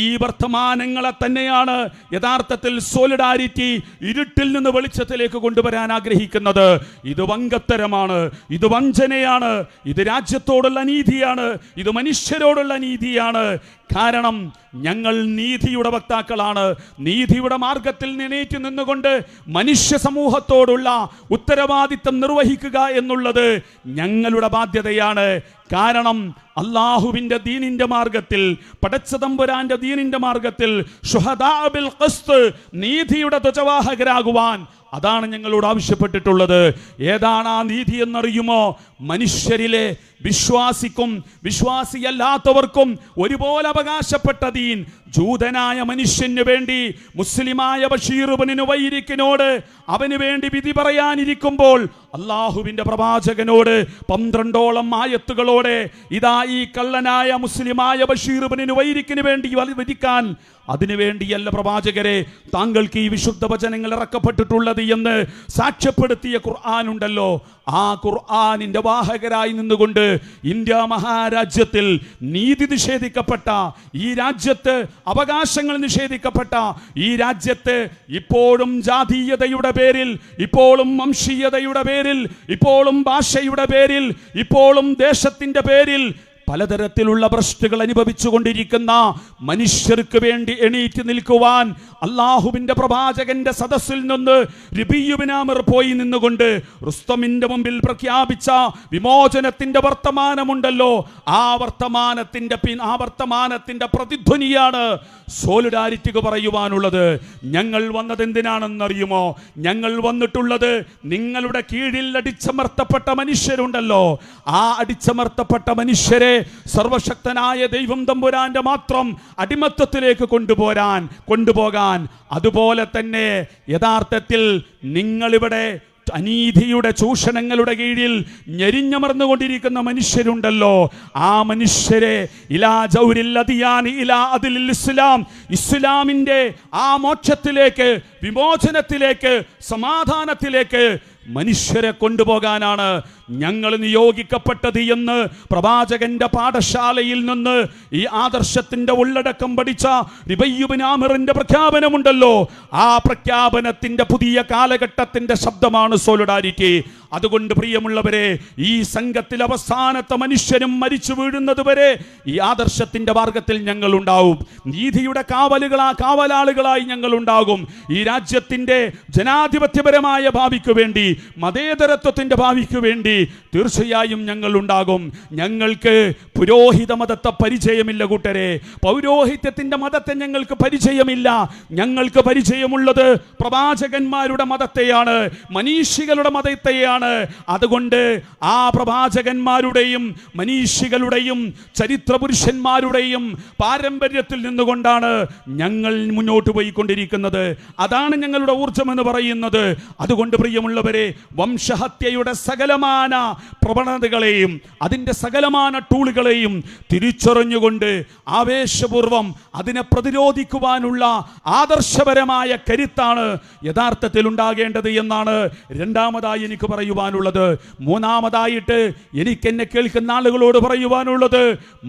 ഈ വർത്തമാനങ്ങളെ തന്നെയാണ് യഥാർത്ഥത്തിൽ സോളിഡാരിറ്റി ഇരുട്ടിൽ നിന്ന് വെളിച്ചത്തിലേക്ക് കൊണ്ടുവരാൻ ആഗ്രഹിക്കുന്നത്. ഇത് വങ്കത്തരമാണ്, ഇത് വഞ്ചനയാണ്, ഇത് രാജ്യത്തോടുള്ള നീതിയാണ്, ഇത് മനുഷ്യരോടുള്ള നീതിയാണ്. കാരണം ഞങ്ങൾ നീതിയുടെ വക്താക്കളാണ്. നീതിയുടെ മാർഗത്തിൽ എണീറ്റ് നിന്നുകൊണ്ട് മനുഷ്യ സമൂഹത്തോടുള്ള ഉത്തരവാദിത്തം നിർവഹിക്കുക എന്നുള്ളത് ഞങ്ങളുടെ ബാധ്യതയാണ്. കാരണം അള്ളാഹുവിന്റെ ദീനിന്റെ മാർഗത്തിൽ, പടച്ചതമ്പുരാന്റെ ദീനിന്റെ മാർഗത്തിൽ ശുഹദാ ബിൽ ഖിസ്ത്, നീതിയുടെ ധ്വജവാഹകരാകുവാൻ അതാണ് ഞങ്ങളോട് ആവശ്യപ്പെട്ടിട്ടുള്ളത്. ഏതാണ് ആ നീതി എന്നറിയുമോ? മനുഷ്യരിലെ വിശ്വാസിക്കും വിശ്വാസിയല്ലാത്തവർക്കും ഒരുപോലെ അവകാശപ്പെട്ട ദീൻ. ജൂതനായ മനുഷ്യന് വേണ്ടി മുസ്ലിമായ ബഷീർ ഇബ്നു വൈരിക്കിനോട് അവന് വേണ്ടി വിധി പറയാനിരിക്കുമ്പോൾ അള്ളാഹുവിന്റെ പ്രവാചകനോട് 12ഓളം ആയത്തുകളോടെ ഇതാ ഈ കള്ളനായ മുസ്ലിമായ ബഷീർ ഇബ്നു വൈരിക്കിന് വേണ്ടി വിധിക്കാൻ, അതിനുവേണ്ടിയല്ല പ്രവാചകരെ താങ്കൾക്ക് ഈ വിശുദ്ധ വചനങ്ങൾ ഇറക്കപ്പെട്ടിട്ടുള്ളത് എന്ന് സാക്ഷ്യപ്പെടുത്തിയ ഖുർആൻ ഉണ്ടല്ലോ. ആ ഖുർആനിന്റെ വാഹകരായി നിന്നുകൊണ്ട് ഇന്ത്യ മഹാരാജ്യത്തിൽ നീതി നിഷേധിക്കപ്പെട്ട ഈ രാജ്യത്ത്, അവകാശങ്ങൾ നിഷേധിക്കപ്പെട്ട ഈ രാജ്യത്ത് ഇപ്പോഴും ജാതീയതയുടെ പേരിൽ, ഇപ്പോഴും വംശീയതയുടെ പേരിൽ, ഇപ്പോഴും ഭാഷയുടെ പേരിൽ, ഇപ്പോഴും ദേശത്തിന്റെ പേരിൽ പലതരത്തിലുള്ള ഭ്രഷ്ടുകൾ അനുഭവിച്ചു കൊണ്ടിരിക്കുന്ന മനുഷ്യർക്ക് വേണ്ടി എണീറ്റ് നിൽക്കുവാൻ അള്ളാഹുവിന്റെ പ്രവാചകന്റെ സദസ്സിൽ നിന്ന് രബീഉ ബിൻ ആമിർ പോയി നിന്നുകൊണ്ട് റുസ്തമിന്റെ മുമ്പിൽ പ്രഖ്യാപിച്ച വിമോചനത്തിന്റെ വർത്തമാനമുണ്ടല്ലോ, ആ വർത്തമാനത്തിന്റെ പ്രതിധ്വനിയാണ് സോളിഡാരിറ്റിക്ക് പറയുവാനുള്ളത്. ഞങ്ങൾ വന്നത് എന്തിനാണെന്നറിയുമോ? ഞങ്ങൾ വന്നിട്ടുള്ളത് നിങ്ങളുടെ കീഴിൽ അടിച്ചമർത്തപ്പെട്ട മനുഷ്യരുണ്ടല്ലോ, ആ അടിച്ചമർത്തപ്പെട്ട മനുഷ്യരെ സർവശക്തനായ ദൈവം തമ്പുരാന്റെ മാത്രം അടിമത്തത്തിലേക്ക് കൊണ്ടുപോകാൻ, അതുപോലെ തന്നെ യഥാർത്ഥത്തിൽ നിങ്ങളിവിടെ അനീതിയുടെ ചൂഷണങ്ങളുടെ കീഴിൽ ഞെരിഞ്ഞമർന്നുകൊണ്ടിരിക്കുന്ന മനുഷ്യരുണ്ടല്ലോ, ആ മനുഷ്യരെ ഇലാ ജൗരിൽ അദിയാൻ ഇലാ അദിലിൽ ഇസ്ലാം, ഇസ്ലാമിന്റെ ആ മോക്ഷത്തിലേക്ക്, വിമോചനത്തിലേക്ക്, സമാധാനത്തിലേക്ക് മനുഷ്യരെ കൊണ്ടുപോകാനാണ് ഞങ്ങൾ നിയോഗിക്കപ്പെട്ടത് എന്ന് പ്രവാചകന്റെ പാഠശാലയിൽ നിന്ന് ഈ ആദർശത്തിന്റെ ഉള്ളടക്കം പഠിച്ച രബീഉ ബിൻ ആമിറിന്റെ പ്രഖ്യാപനമുണ്ടല്ലോ, ആ പ്രഖ്യാപനത്തിന്റെ പുതിയ കാലഘട്ടത്തിന്റെ ശബ്ദമാണ് സോളിഡാരിറ്റി. അതുകൊണ്ട് പ്രിയമുള്ളവരെ, ഈ സംഘത്തിൽ അവസാനത്തെ മനുഷ്യരും മരിച്ചു വീഴുന്നത് വരെ ഈ ആദർശത്തിന്റെ മാർഗത്തിൽ ഞങ്ങൾ ഉണ്ടാവും. നീതിയുടെ കാവലാളുകളായി ഞങ്ങൾ ഉണ്ടാകും. ഈ രാജ്യത്തിന്റെ ജനാധിപത്യപരമായ ഭാവിക്ക് വേണ്ടി, മതേതരത്വത്തിന്റെ ഭാവിക്ക് വേണ്ടി തീർച്ചയായും ഞങ്ങൾ ഉണ്ടാകും. ഞങ്ങൾക്ക് പുരോഹിത മതത്തെ പരിചയമില്ല കൂട്ടരെ, പൗരോഹിത്യത്തിന്റെ മതത്തെ ഞങ്ങൾക്ക് പരിചയമില്ല. ഞങ്ങൾക്ക് പരിചയമുള്ളത് പ്രവാചകന്മാരുടെ മതത്തെയാണ്, മനീഷികളുടെ മതത്തെയാണ്. അതുകൊണ്ട് ആ പ്രവാചകന്മാരുടെയും മനീഷികളുടെയും ചരിത്ര പുരുഷന്മാരുടെയും പാരമ്പര്യത്തിൽ നിന്നുകൊണ്ടാണ് ഞങ്ങൾ മുന്നോട്ട് പോയിക്കൊണ്ടിരിക്കുന്നത്. അതാണ് ഞങ്ങളുടെ ഊർജം എന്ന് പറയുന്നത്. അതുകൊണ്ട് പ്രിയമുള്ളവരെ, വംശഹത്യയുടെ സകലമായ പ്രവണതകളെയും അതിന്റെ സകലമാന ടൂളുകളെയും തിരിച്ചറിഞ്ഞുകൊണ്ട് ആവേശപൂർവം അതിനെ പ്രതിരോധിക്കുവാനുള്ള ആദർശപരമായ കരുത്താണ് യഥാർത്ഥത്തിൽ ഉണ്ടാകേണ്ടത് എന്നാണ് രണ്ടാമതായി എനിക്ക് പറയുവാനുള്ളത്. മൂന്നാമതായിട്ട് എനിക്ക് എന്നെ കേൾക്കുന്ന ആളുകളോട് പറയുവാനുള്ളത്,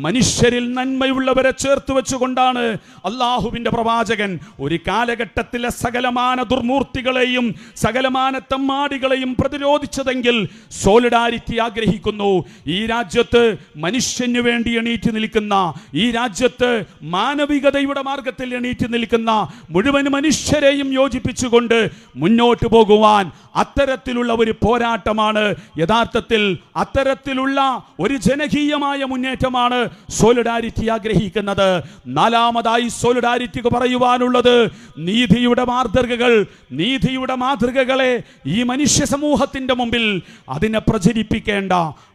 മനുഷ്യരിൽ നന്മയുള്ളവരെ ചേർത്ത് വെച്ചുകൊണ്ടാണ് അള്ളാഹുവിന്റെ പ്രവാചകൻ ഒരു കാലഘട്ടത്തിലെ സകലമാന ദുർമൂർത്തികളെയും സകലമാന തമ്മാടികളെയും പ്രതിരോധിച്ചതെങ്കിൽ സോളിഡാരിറ്റി ആഗ്രഹിക്കുന്നു. ഈ രാജ്യത്ത് മനുഷ്യന് വേണ്ടി എണീറ്റ് നിൽക്കുന്ന, ഈ രാജ്യത്ത് മാനവികതയുടെ മാർഗത്തിൽ എണീറ്റ് നിൽക്കുന്ന മുഴുവൻ മനുഷ്യരെയും യോജിപ്പിച്ചുകൊണ്ട് മുന്നോട്ട് പോകുവാൻ അത്തരത്തിലുള്ള ഒരു പോരാട്ടമാണ് യഥാർത്ഥത്തിൽ, അത്തരത്തിലുള്ള ഒരു ജനകീയമായ മുന്നേറ്റമാണ് സോളിഡാരിറ്റി ആഗ്രഹിക്കുന്നത്. നാലാമതായി സോളിഡാരിറ്റിക്ക് പറയുവാനുള്ളത്, നീതിയുടെ മാതൃകകളെ ഈ മനുഷ്യ സമൂഹത്തിന്റെ മുമ്പിൽ അതിനെ പ്രചരിപ്പിക്കേണ്ട,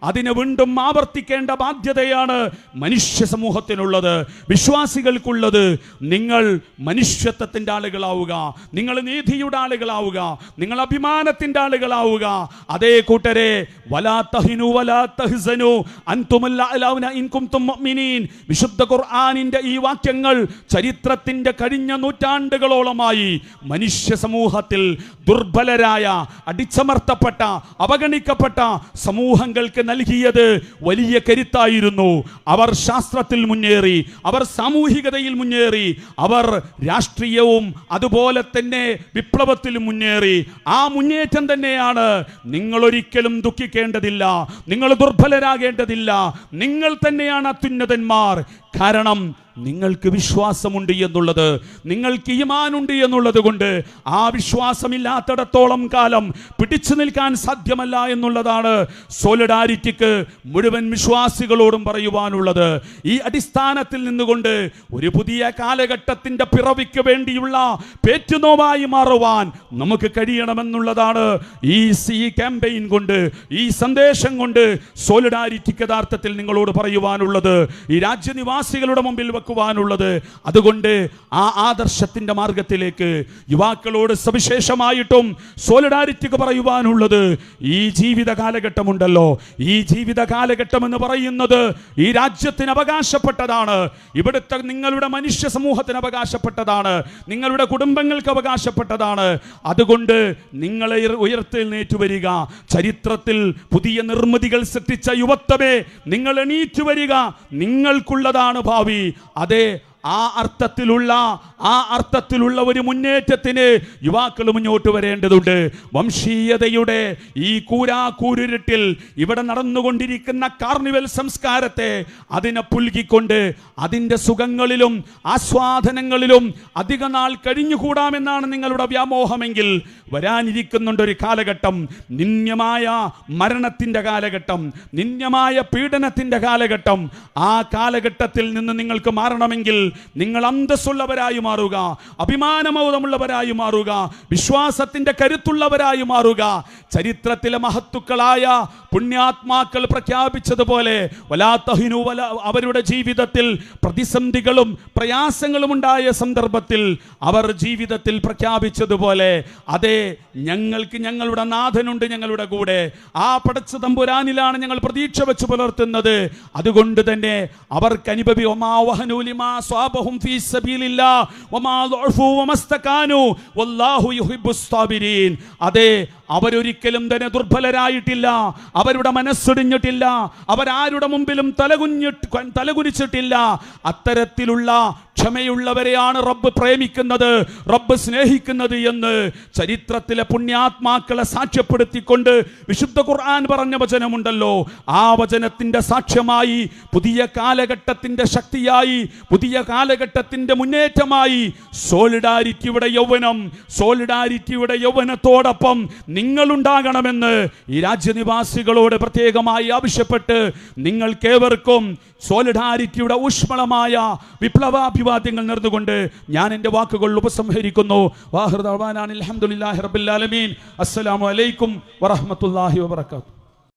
അതിനെ വീണ്ടും ആവർത്തിക്കേണ്ട ബാധ്യതയാണ് മനുഷ്യ സമൂഹത്തിനുള്ളത്, വിശ്വാസികൾക്കുള്ളത്. നിങ്ങൾ മനുഷ്യത്വത്തിന്റെ ആളുകളാവുക, നിങ്ങൾ നീതിയുടെ ആളുകളാവുക, നിങ്ങൾ അഭിമാനത്തിന്റെ ആളുകളാവുക. അതേ കൂട്ടരെ, വലാ തഹിനു വലാ തഹ്സനു അൻതുമുൽ അഅലൗന ഇൻ കുൻതും മുഅ്മിനീൻ, വിശുദ്ധ ഖുർആനിന്റെ ഈ വാക്യങ്ങൾ ചരിത്രത്തിന്റെ കഴിഞ്ഞ നൂറ്റാണ്ടുകളോളമായി മനുഷ്യ സമൂഹത്തിൽ ദുർബലരായ, അടിച്ചമർത്തപ്പെട്ട, അവഗണിക്കപ്പെട്ട സമൂഹങ്ങൾക്ക് നൽകിയത് വലിയ കരുത്തായിരുന്നു. അവർ ശാസ്ത്രത്തിൽ മുന്നേറി, അവർ സാമൂഹികതയിൽ മുന്നേറി, അവർ രാഷ്ട്രീയവും അതുപോലെ തന്നെ വിപ്ലവത്തിലും മുന്നേറി. ആ മുന്നേറ്റം തന്നെയാണ്. നിങ്ങൾ ഒരിക്കലും ദുഃഖിക്കേണ്ടതില്ല, നിങ്ങൾ ദുർബലരാകേണ്ടതില്ല. നിങ്ങൾ തന്നെയാണ് അത്യുന്നതന്മാർ. കാരണം നിങ്ങൾക്ക് വിശ്വാസമുണ്ട് എന്നുള്ളത്, നിങ്ങൾക്ക് ഈമാനുണ്ട് എന്നുള്ളത് കൊണ്ട് ആ വിശ്വാസമില്ലാത്തിടത്തോളം കാലം പിടിച്ചു നിൽക്കാൻ സാധ്യമല്ല എന്നുള്ളതാണ് സോളിഡാരിറ്റിക്ക് മുഴുവൻ വിശ്വാസികളോടും പറയുവാനുള്ളത്. ഈ അടിസ്ഥാനത്തിൽ നിന്നുകൊണ്ട് ഒരു പുതിയ കാലഘട്ടത്തിന്റെ പിറവിക്ക് വേണ്ടിയുള്ള പേറ്റുനോവായി മാറുവാൻ നമുക്ക് കഴിയണമെന്നുള്ളതാണ് ഈ ക്യാമ്പയിൻ കൊണ്ട്, ഈ സന്ദേശം കൊണ്ട് സോളിഡാരിറ്റിക്ക് യഥാർത്ഥത്തിൽ നിങ്ങളോട് പറയുവാനുള്ളത്. ഈ രാജ്യനിവാസ നിവാസികളുടെ മുമ്പിൽ വെക്കുവാനുള്ളത്. അതുകൊണ്ട് ആ ആദർശത്തിന്റെ മാർഗത്തിലേക്ക് യുവാക്കളോട് സവിശേഷമായിട്ടും സോളിഡാരിറ്റിക്ക് പറയുവാനുള്ളത്, ഈ ജീവിത കാലഘട്ടമുണ്ടല്ലോ, ഈ ജീവിത കാലഘട്ടം എന്ന് പറയുന്നത് ഈ രാജ്യത്തിന് അവകാശപ്പെട്ടതാണ്. ഇവിടുത്തെ നിങ്ങളുടെ മനുഷ്യ സമൂഹത്തിന് അവകാശപ്പെട്ടതാണ്, നിങ്ങളുടെ കുടുംബങ്ങൾക്ക് അവകാശപ്പെട്ടതാണ്. അതുകൊണ്ട് നിങ്ങളെ ഉയർത്തെഴുന്നേറ്റ് വരിക. ചരിത്രത്തിൽ പുതിയ നിർമ്മിതികൾ സൃഷ്ടിച്ച യുവത്വമേ, നിങ്ങൾ എണീറ്റ് വരിക. നിങ്ങൾക്കുള്ളതാണ് ഭാവി. അതെ, ആ അർത്ഥത്തിലുള്ള ഒരു മുന്നേറ്റത്തിന് യുവാക്കൾ മുന്നോട്ട് വരേണ്ടതുണ്ട്. വംശീയതയുടെ ഈ കൂരാക്കൂരിട്ടിൽ ഇവിടെ നടന്നുകൊണ്ടിരിക്കുന്ന കാർണിവൽ സംസ്കാരത്തെ അതിനെ പുൽകിക്കൊണ്ട് അതിൻ്റെ സുഖങ്ങളിലും ആസ്വാദനങ്ങളിലും അധിക നാൾ കഴിഞ്ഞുകൂടാമെന്നാണ് നിങ്ങളുടെ വ്യാമോഹമെങ്കിൽ, വരാനിരിക്കുന്നുണ്ട് ഒരു കാലഘട്ടം, നിന്യമായ മരണത്തിൻ്റെ കാലഘട്ടം, നിന്യമായ പീഡനത്തിൻ്റെ കാലഘട്ടം. ആ കാലഘട്ടത്തിൽ നിന്ന് നിങ്ങൾക്ക് മാറണമെങ്കിൽ നിങ്ങൾ അന്തസ്സുള്ളവരായി മാറുക, അഭിമാനബോധമുള്ളവരായി മാറുക, വിശ്വാസത്തിന്റെ കരുത്തുള്ളവരായി മാറുക. ചരിത്രത്തിലെ മഹത്തുക്കളായ പുണ്യാത്മാക്കൾ പ്രഖ്യാപിച്ചതുപോലെ അവരുടെ ജീവിതത്തിൽ പ്രതിസന്ധികളും പ്രയാസങ്ങളും ഉണ്ടായ സന്ദർഭത്തിൽ അവർ ജീവിതത്തിൽ പ്രഖ്യാപിച്ചതുപോലെ, അതെ, ഞങ്ങൾക്ക് ഞങ്ങളുടെ നാഥനുണ്ട് ഞങ്ങളുടെ കൂടെ, ആ പടച്ച തമ്പുരാനിലാണ് ഞങ്ങൾ പ്രതീക്ഷ വെച്ച് പുലർത്തുന്നത്. അതുകൊണ്ട് തന്നെ അവർക്ക് അതെ, അവരൊരിക്കലും തന്നെ ദുർബലരായിട്ടില്ല, അവരുടെ മനസ്സൊടിഞ്ഞിട്ടില്ല, അവരാരുടെ മുമ്പിലും തലകുനിച്ചിട്ടില്ല. അത്തരത്തിലുള്ള ക്ഷമയുള്ളവരെയാണ് റബ്ബ് പ്രേമിക്കുന്നത്, റബ്ബ് സ്നേഹിക്കുന്നത് എന്ന് ചരിത്രത്തിലെ പുണ്യാത്മാക്കളെ സാക്ഷ്യപ്പെടുത്തിക്കൊണ്ട് വിശുദ്ധ ഖുർആൻ പറഞ്ഞ വചനമുണ്ടല്ലോ. ആ വചനത്തിന്റെ സാക്ഷ്യമായി, പുതിയ കാലഘട്ടത്തിന്റെ ശക്തിയായി, പുതിയ കാലഘട്ടത്തിന്റെ മുന്നേറ്റമായി സോളിഡാരിറ്റിയുടെ യൗവനത്തോടൊപ്പം നിങ്ങളുണ്ടാകണമെന്ന് ഈ രാജ്യനിവാസികളോട് പ്രത്യേകമായി ആവശ്യപ്പെട്ട് നിങ്ങൾക്കേവർക്കും സോളിഡാരിറ്റിയുടെ ഊഷ്മളമായ വിപ്ലവാഭിവാദ്യങ്ങൾ നേർന്നുകൊണ്ട് ഞാൻ എൻ്റെ വാക്കുകൾ ഉപസംഹരിക്കുന്നു. വാഹിർ ദഅ്വാനാ അൽഹംദുലില്ലാഹി റബ്ബിൽ ആലമീൻ. അസ്സലാമു അലൈക്കും വറഹ്മത്തുള്ളാഹി വബറകാതുഹു.